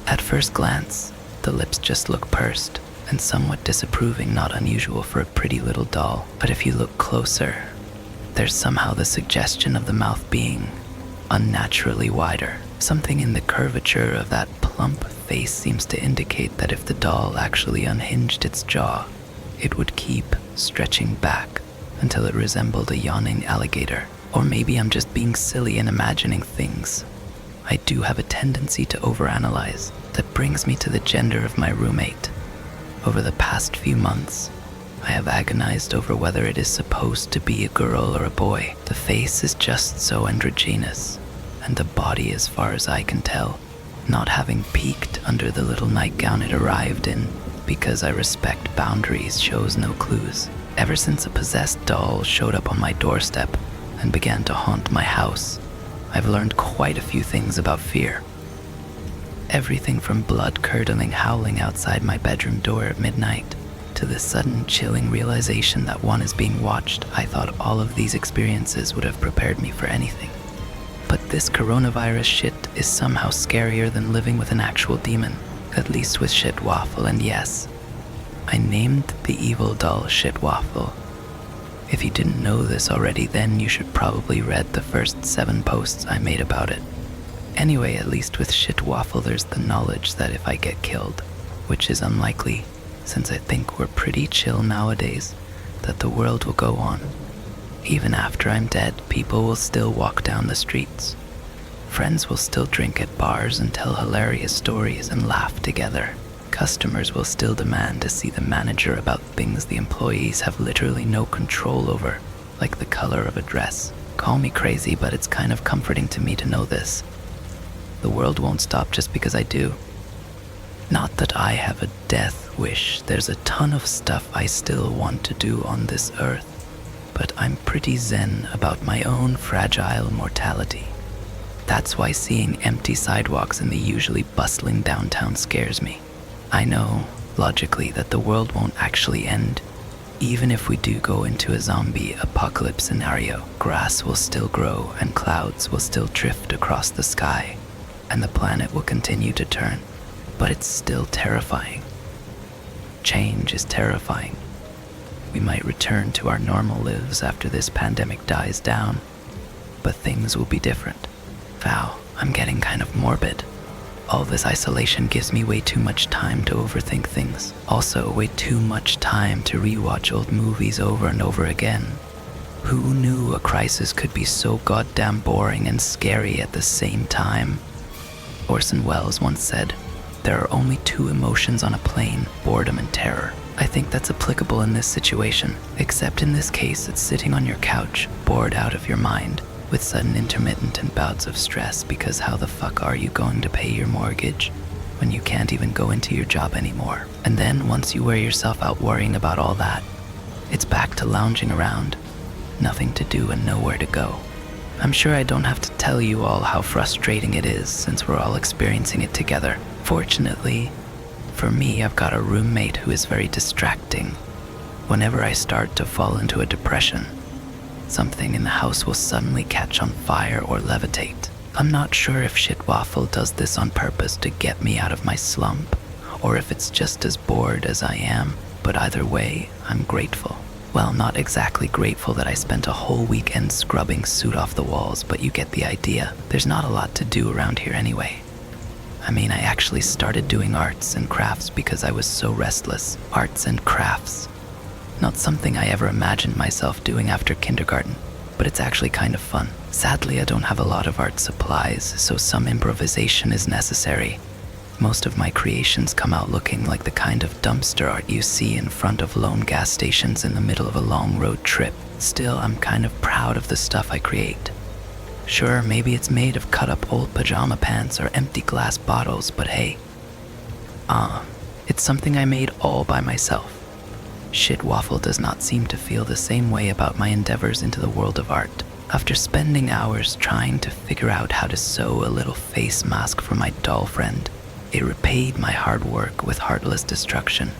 At first glance, the lips just look pursed and somewhat disapproving, not unusual for a pretty little doll. But if you look closer, there's somehow the suggestion of the mouth being unnaturally wider. Something in the curvature of that plump face seems to indicate that if the doll actually unhinged its jaw, it would keep stretching back until it resembled a yawning alligator. Or maybe I'm just being silly and imagining things. I do have a tendency to overanalyze. That brings me to the gender of my roommate. Over the past few months, I have agonized over whether it is supposed to be a girl or a boy. The face is just so androgynous, and the body, as far as I can tell, not having peeked under the little nightgown it arrived in, because I respect boundaries, shows no clues. Ever since a possessed doll showed up on my doorstep and began to haunt my house, I've learned quite a few things about fear. Everything from blood-curdling howling outside my bedroom door at midnight to the sudden chilling realization that one is being watched. I thought all of these experiences would have prepared me for anything. But this coronavirus shit is somehow scarier than living with an actual demon, at least with Shitwaffle, and yes, I named the evil doll Shitwaffle. If you didn't know this already, then you should probably read the first 7 posts I made about it. Anyway, at least with Shitwaffle there's the knowledge that if I get killed, which is unlikely, since I think we're pretty chill nowadays, that the world will go on. Even after I'm dead, people will still walk down the streets. Friends will still drink at bars and tell hilarious stories and laugh together. Customers will still demand to see the manager about things the employees have literally no control over, like the color of a dress. Call me crazy, but it's kind of comforting to me to know this. The world won't stop just because I do. Not that I have a death wish. There's a ton of stuff I still want to do on this earth, but I'm pretty zen about my own fragile mortality. That's why seeing empty sidewalks in the usually bustling downtown scares me. I know, logically, that the world won't actually end. Even if we do go into a zombie apocalypse scenario, grass will still grow and clouds will still drift across the sky, and the planet will continue to turn. But it's still terrifying. Change is terrifying. We might return to our normal lives after this pandemic dies down, but things will be different. Wow, I'm getting kind of morbid. All this isolation gives me way too much time to overthink things. Also, way too much time to rewatch old movies over and over again. Who knew a crisis could be so goddamn boring and scary at the same time? Orson Welles once said, "There are only 2 emotions on a plane, boredom and terror." I think that's applicable in this situation, except in this case it's sitting on your couch, bored out of your mind, with sudden intermittent and bouts of stress because how the fuck are you going to pay your mortgage when you can't even go into your job anymore? And then once you wear yourself out worrying about all that, it's back to lounging around, nothing to do and nowhere to go. I'm sure I don't have to tell you all how frustrating it is since we're all experiencing it together. Fortunately, for me, I've got a roommate who is very distracting. Whenever I start to fall into a depression, something in the house will suddenly catch on fire or levitate. I'm not sure if Shitwaffle does this on purpose to get me out of my slump, or if it's just as bored as I am, but either way, I'm grateful. Well, not exactly grateful that I spent a whole weekend scrubbing soot off the walls, but you get the idea. There's not a lot to do around here anyway. I mean, I actually started doing arts and crafts because I was so restless. Arts and crafts. Not something I ever imagined myself doing after kindergarten, but it's actually kind of fun. Sadly, I don't have a lot of art supplies, so some improvisation is necessary. Most of my creations come out looking like the kind of dumpster art you see in front of lone gas stations in the middle of a long road trip. Still, I'm kind of proud of the stuff I create. Sure, maybe it's made of cut-up old pajama pants or empty glass bottles, but hey, it's something I made all by myself. Shitwaffle does not seem to feel the same way about my endeavors into the world of art. After spending hours trying to figure out how to sew a little face mask for my doll friend, it repaid my hard work with heartless destruction.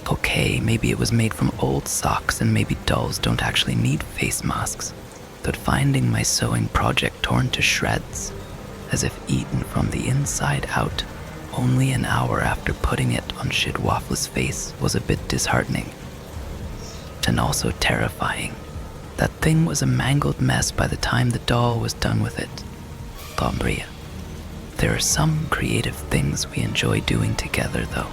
Okay, maybe it was made from old socks and maybe dolls don't actually need face masks, but finding my sewing project torn to shreds, as if eaten from the inside out, only an hour after putting it on Shitwaffle's face was a bit disheartening. And also terrifying. That thing was a mangled mess by the time the doll was done with it. Gombria. There are some creative things we enjoy doing together, though.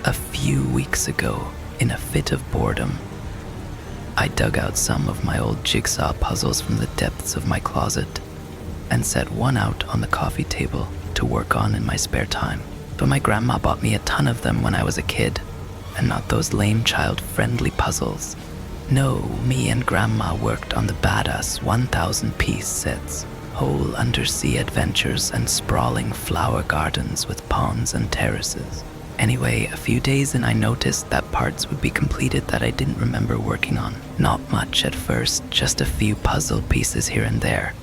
A few weeks ago, in a fit of boredom, I dug out some of my old jigsaw puzzles from the depths of my closet and set one out on the coffee table to work on in my spare time. But my grandma bought me a ton of them when I was a kid, and not those lame child-friendly puzzles. No, me and Grandma worked on the badass 1,000-piece sets, whole undersea adventures and sprawling flower gardens with ponds and terraces. Anyway, a few days in I noticed that parts would be completed that I didn't remember working on. Not much at first, just a few puzzle pieces here and there.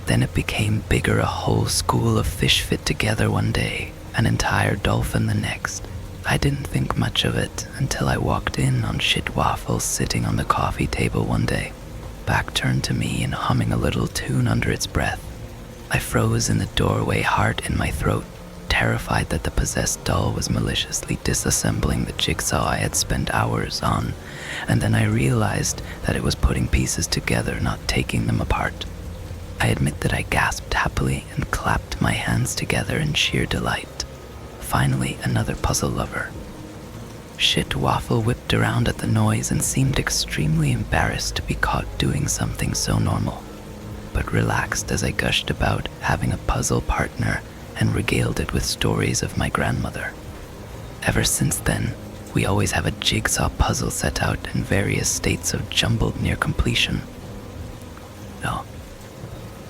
Then it became bigger, a whole school of fish fit together one day, an entire dolphin the next. I didn't think much of it until I walked in on Shitwaffle sitting on the coffee table one day, back turned to me and humming a little tune under its breath. I froze in the doorway, heart in my throat, terrified that the possessed doll was maliciously disassembling the jigsaw I had spent hours on, and then I realized that it was putting pieces together, not taking them apart. I admit that I gasped happily and clapped my hands together in sheer delight. Finally, another puzzle lover. Shitwaffle whipped around at the noise and seemed extremely embarrassed to be caught doing something so normal, but relaxed as I gushed about having a puzzle partner and regaled it with stories of my grandmother. Ever since then, we always have a jigsaw puzzle set out in various states of jumbled near completion. No,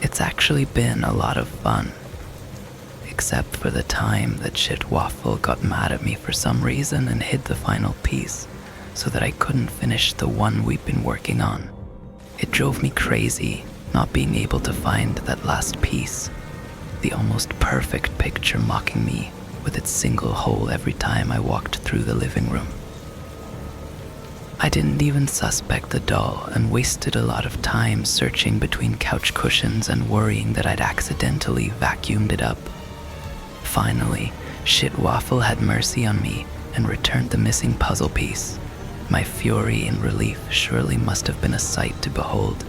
it's actually been a lot of fun. Except for the time that Shitwaffle got mad at me for some reason and hid the final piece so that I couldn't finish the one we'd been working on. It drove me crazy not being able to find that last piece, the almost perfect picture mocking me with its single hole every time I walked through the living room. I didn't even suspect the doll and wasted a lot of time searching between couch cushions and worrying that I'd accidentally vacuumed it up. Finally, Shitwaffle had mercy on me and returned the missing puzzle piece. My fury and relief surely must have been a sight to behold.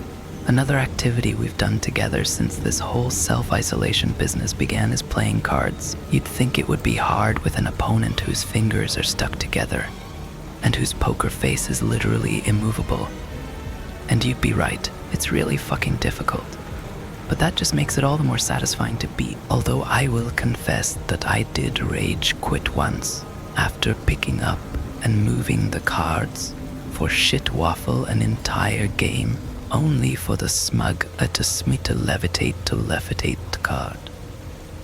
Another activity we've done together since this whole self-isolation business began is playing cards. You'd think it would be hard with an opponent whose fingers are stuck together and whose poker face is literally immovable. And you'd be right, it's really fucking difficult. But that just makes it all the more satisfying to beat. Although I will confess that I did rage quit once after picking up and moving the cards for Shitwaffle an entire game only for the smug to levitate card.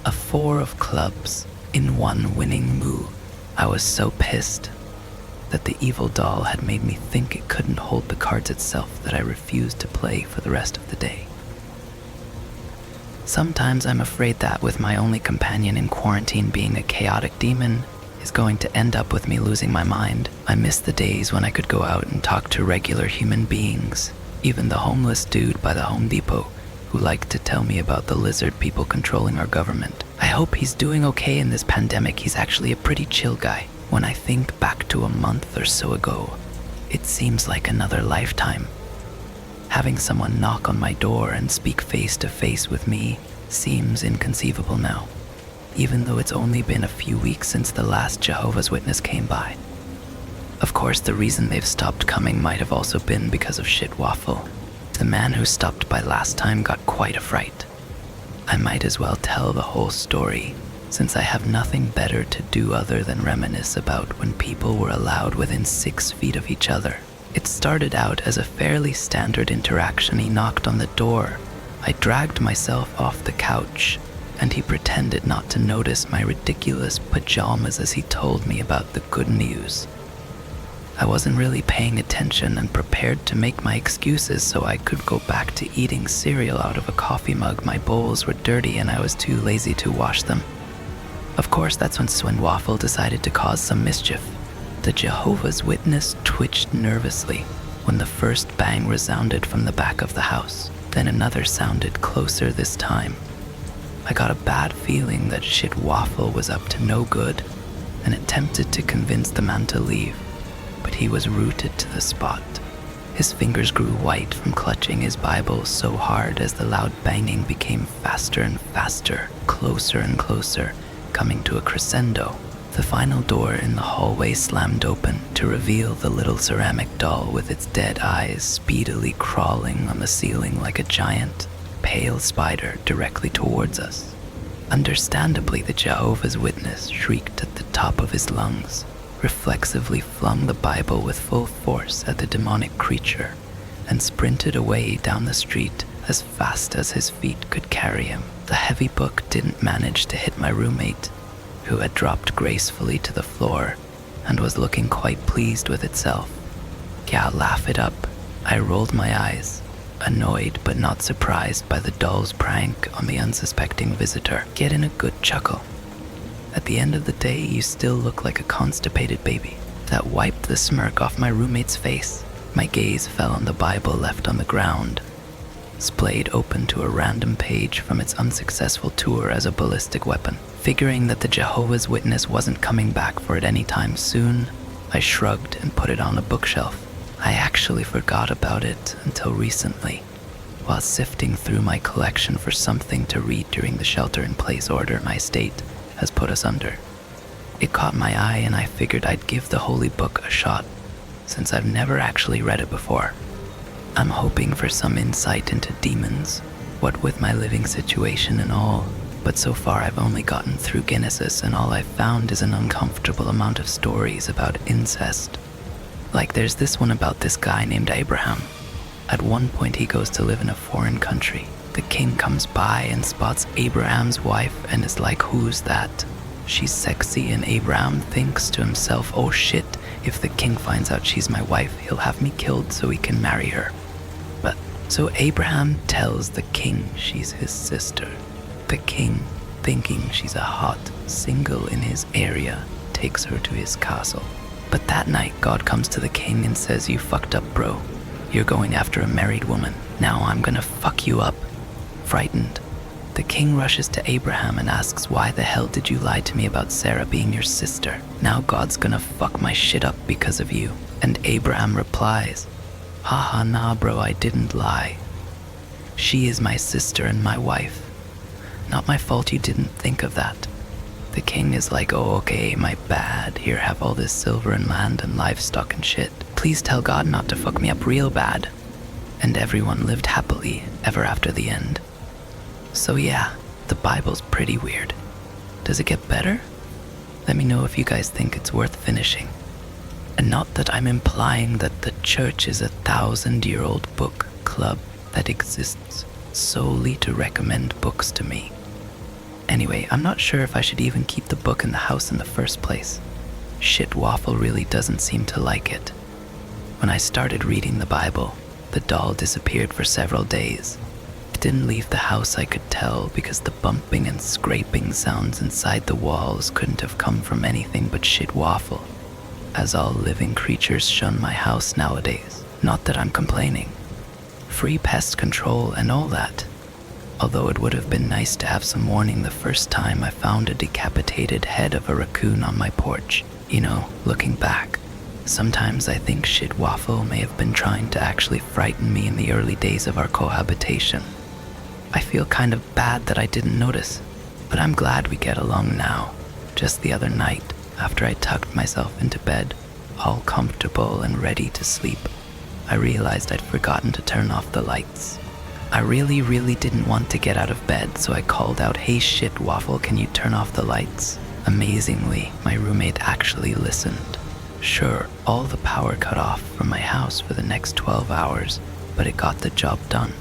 A 4 of clubs in one winning move. I was so pissed that the evil doll had made me think it couldn't hold the cards itself that I refused to play for the rest of the day. Sometimes I'm afraid that with my only companion in quarantine being a chaotic demon is going to end up with me losing my mind. I miss the days when I could go out and talk to regular human beings, even the homeless dude by the Home Depot who liked to tell me about the lizard people controlling our government. I hope he's doing okay in this pandemic. He's actually a pretty chill guy. When I think back to a month or so ago, it seems like another lifetime. Having someone knock on my door and speak face to face with me seems inconceivable now, even though it's only been a few weeks since the last Jehovah's Witness came by. Of course, the reason they've stopped coming might have also been because of Shitwaffle. The man who stopped by last time got quite a fright. I might as well tell the whole story, since I have nothing better to do other than reminisce about when people were allowed within 6 feet of each other. It started out as a fairly standard interaction. He knocked on the door. I dragged myself off the couch, and he pretended not to notice my ridiculous pajamas as he told me about the good news. I wasn't really paying attention and prepared to make my excuses so I could go back to eating cereal out of a coffee mug. My bowls were dirty and I was too lazy to wash them. Of course, that's when Waffle decided to cause some mischief. The Jehovah's Witness twitched nervously when the first bang resounded from the back of the house. Then another sounded closer this time. I got a bad feeling that shit Waffle was up to no good and attempted to convince the man to leave, but he was rooted to the spot. His fingers grew white from clutching his Bible so hard as the loud banging became faster and faster, closer and closer, coming to a crescendo. The final door in the hallway slammed open to reveal the little ceramic doll with its dead eyes speedily crawling on the ceiling like a giant, pale spider directly towards us. Understandably, the Jehovah's Witness shrieked at the top of his lungs, reflexively flung the Bible with full force at the demonic creature, and sprinted away down the street as fast as his feet could carry him. The heavy book didn't manage to hit my roommate, who had dropped gracefully to the floor and was looking quite pleased with itself. Yeah, laugh it up. I rolled my eyes, annoyed but not surprised by the doll's prank on the unsuspecting visitor. Get in a good chuckle. At the end of the day, you still look like a constipated baby. That wiped the smirk off my roommate's face. My gaze fell on the Bible left on the ground, splayed open to a random page from its unsuccessful tour as a ballistic weapon. Figuring that the Jehovah's Witness wasn't coming back for it anytime soon, I shrugged and put it on a bookshelf. I actually forgot about it until recently, while sifting through my collection for something to read during the shelter-in-place order my state has put us under. It caught my eye and I figured I'd give the holy book a shot, since I've never actually read it before. I'm hoping for some insight into demons, what with my living situation and all, but so far I've only gotten through Genesis and all I've found is an uncomfortable amount of stories about incest. Like there's this one about this guy named Abraham. At one point he goes to live in a foreign country. The king comes by and spots Abraham's wife and is like, who's that? She's sexy, and Abraham thinks to himself, oh shit, if the king finds out she's my wife, he'll have me killed so he can marry her. But so Abraham tells the king she's his sister. The king, thinking she's a hot single in his area, takes her to his castle. But that night, God comes to the king and says, you fucked up, bro. You're going after a married woman. Now I'm gonna fuck you up. Frightened, the king rushes to Abraham and asks, why the hell did you lie to me about Sarah being your sister? Now God's gonna fuck my shit up because of you. And Abraham replies, haha, nah bro, I didn't lie. She is my sister and my wife. Not my fault you didn't think of that. The king is like, oh okay, my bad. Here, have all this silver and land and livestock and shit. Please tell God not to fuck me up real bad. And everyone lived happily ever after the end. So yeah, the Bible's pretty weird. Does it get better? Let me know if you guys think it's worth finishing. And not that I'm implying that the church is a 1,000-year-old book club that exists solely to recommend books to me. Anyway, I'm not sure if I should even keep the book in the house in the first place. Shit Waffle really doesn't seem to like it. When I started reading the Bible, the doll disappeared for several days. It didn't leave the house, I could tell, because the bumping and scraping sounds inside the walls couldn't have come from anything but shit Waffle, as all living creatures shun my house nowadays. Not that I'm complaining. Free pest control and all that. Although it would have been nice to have some warning the first time I found a decapitated head of a raccoon on my porch. You know, looking back, sometimes I think shit Waffle may have been trying to actually frighten me in the early days of our cohabitation. I feel kind of bad that I didn't notice, but I'm glad we get along now. Just the other night, after I tucked myself into bed, all comfortable and ready to sleep, I realized I'd forgotten to turn off the lights. I really didn't want to get out of bed, so I called out, "Hey shit, Waffle, can you turn off the lights?" Amazingly, my roommate actually listened. Sure, all the power cut off from my house for the next 12 hours, but it got the job done.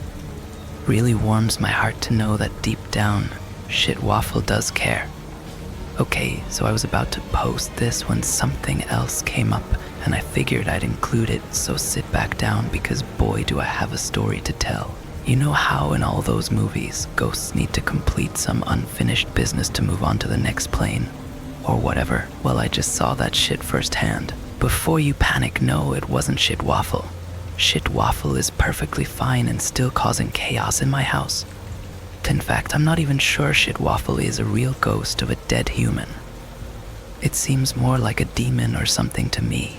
Really warms my heart to know that deep down, shit Waffle does care. Okay, so I was about to post this when something else came up, and I figured I'd include it, so sit back down because boy do I have a story to tell. You know how in all those movies, ghosts need to complete some unfinished business to move on to the next plane? Or whatever. Well, I just saw that shit firsthand. Before you panic, no, it wasn't shit Waffle. Shit Waffle is perfectly fine and still causing chaos in my house. In fact, I'm not even sure shit Waffle is a real ghost of a dead human. It seems more like a demon or something to me.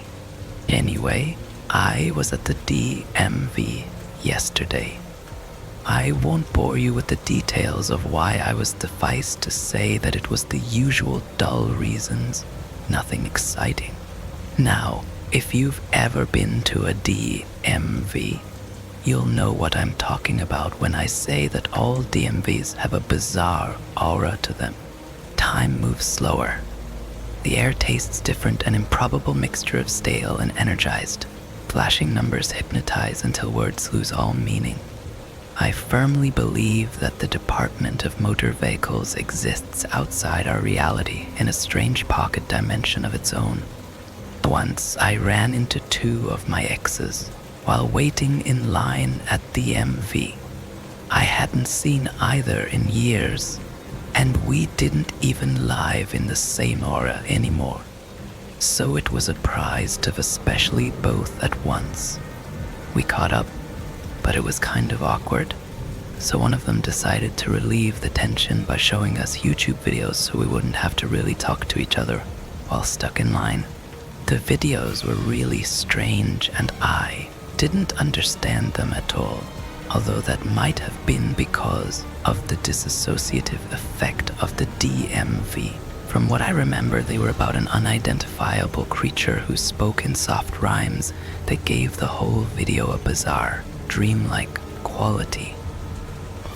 Anyway, I was at the DMV yesterday. I won't bore you with the details of why I was suffice to say that it was the usual dull reasons, nothing exciting. Now, if you've ever been to a DMV, you'll know what I'm talking about when I say that all DMVs have a bizarre aura to them. Time moves slower. The air tastes different, an improbable mixture of stale and energized. Flashing numbers hypnotize until words lose all meaning. I firmly believe that the Department of Motor Vehicles exists outside our reality in a strange pocket dimension of its own. Once I ran into two of my exes while waiting in line at the MV. I hadn't seen either in years, and we didn't even live in the same aura anymore. So it was a prize to have especially both at once. We caught up, but it was kind of awkward. So one of them decided to relieve the tension by showing us YouTube videos so we wouldn't have to really talk to each other while stuck in line. The videos were really strange and I didn't understand them at all, although that might have been because of the disassociative effect of the DMV. From what I remember, they were about an unidentifiable creature who spoke in soft rhymes that gave the whole video a bizarre, dreamlike quality.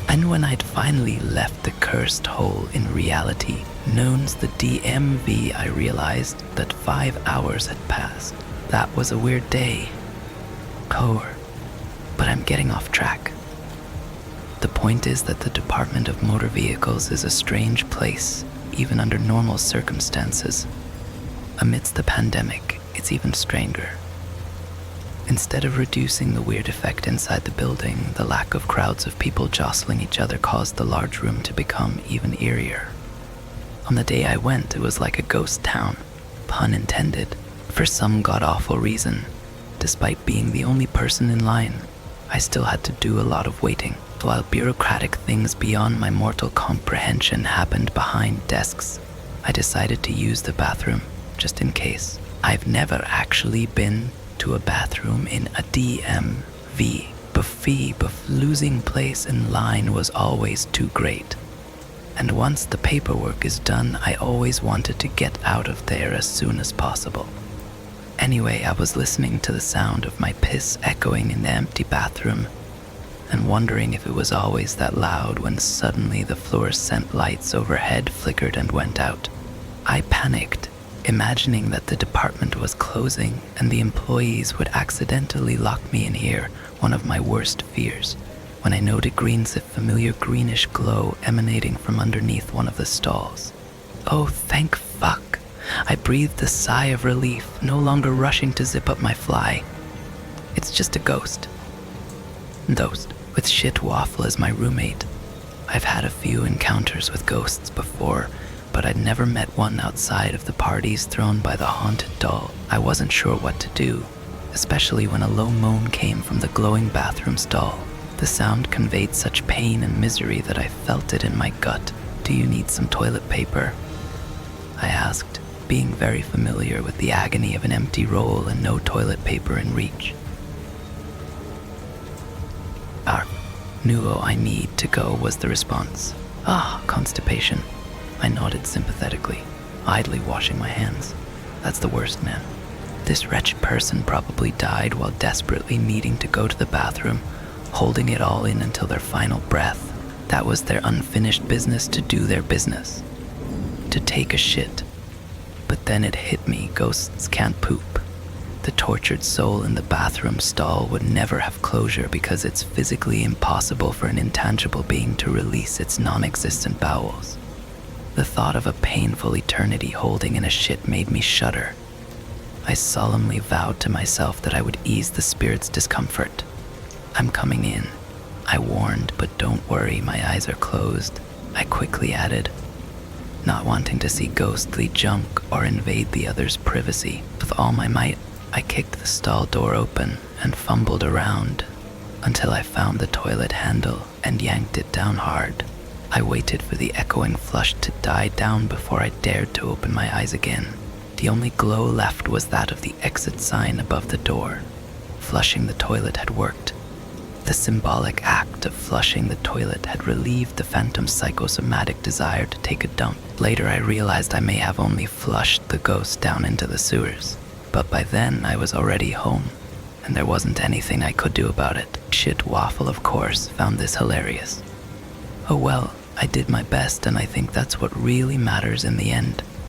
And when I'd finally left the cursed hole in reality, known as the DMV, I realized that 5 hours had passed. That was a weird day. But I'm getting off track. The point is that the Department of Motor Vehicles is a strange place, even under normal circumstances. Amidst the pandemic, it's even stranger. Instead of reducing the weird effect inside the building, the lack of crowds of people jostling each other caused the large room to become even eerier. On the day I went, it was like a ghost town, pun intended, for some god-awful reason. Despite being the only person in line, I still had to do a lot of waiting, while bureaucratic things beyond my mortal comprehension happened behind desks. I decided to use the bathroom, just in case. I've never actually been to a bathroom in a DMV. Losing place in line was always too great. And once the paperwork is done, I always wanted to get out of there as soon as possible. Anyway, I was listening to the sound of my piss echoing in the empty bathroom and wondering if it was always that loud when suddenly the fluorescent lights overhead flickered and went out. I panicked, imagining that the department was closing and the employees would accidentally lock me in here, one of my worst fears, when I noted a familiar greenish glow emanating from underneath one of the stalls. Oh, thank fuck. I breathed a sigh of relief, no longer rushing to zip up my fly. It's just a ghost. With shit Waffle as my roommate. I've had a few encounters with ghosts before, but I'd never met one outside of the parties thrown by the haunted doll. I wasn't sure what to do, especially when a low moan came from the glowing bathroom stall. The sound conveyed such pain and misery that I felt it in my gut. "Do you need some toilet paper?" I asked, being very familiar with the agony of an empty roll and no toilet paper in reach. "No, I need to go," was the response. Constipation. I nodded sympathetically, idly washing my hands. That's the worst, man. This wretched person probably died while desperately needing to go to the bathroom, holding it all in until their final breath. That was their unfinished business to do their business, to take a shit. But then it hit me, ghosts can't poop. The tortured soul in the bathroom stall would never have closure because it's physically impossible for an intangible being to release its non-existent bowels. The thought of a painful eternity holding in a shit made me shudder. I solemnly vowed to myself that I would ease the spirit's discomfort. "I'm coming in," I warned, "but don't worry, my eyes are closed," I quickly added, not wanting to see ghostly junk or invade the other's privacy. With all my might, I kicked the stall door open and fumbled around until I found the toilet handle and yanked it down hard. I waited for the echoing flush to die down before I dared to open my eyes again. The only glow left was that of the exit sign above the door. Flushing the toilet had worked. The symbolic act of flushing the toilet had relieved the phantom's psychosomatic desire to take a dump. Later I realized I may have only flushed the ghost down into the sewers, but by then I was already home, and there wasn't anything I could do about it. Shit Waffle, of course, found this hilarious. "Oh well, I did my best, and I think that's what really matters in the end."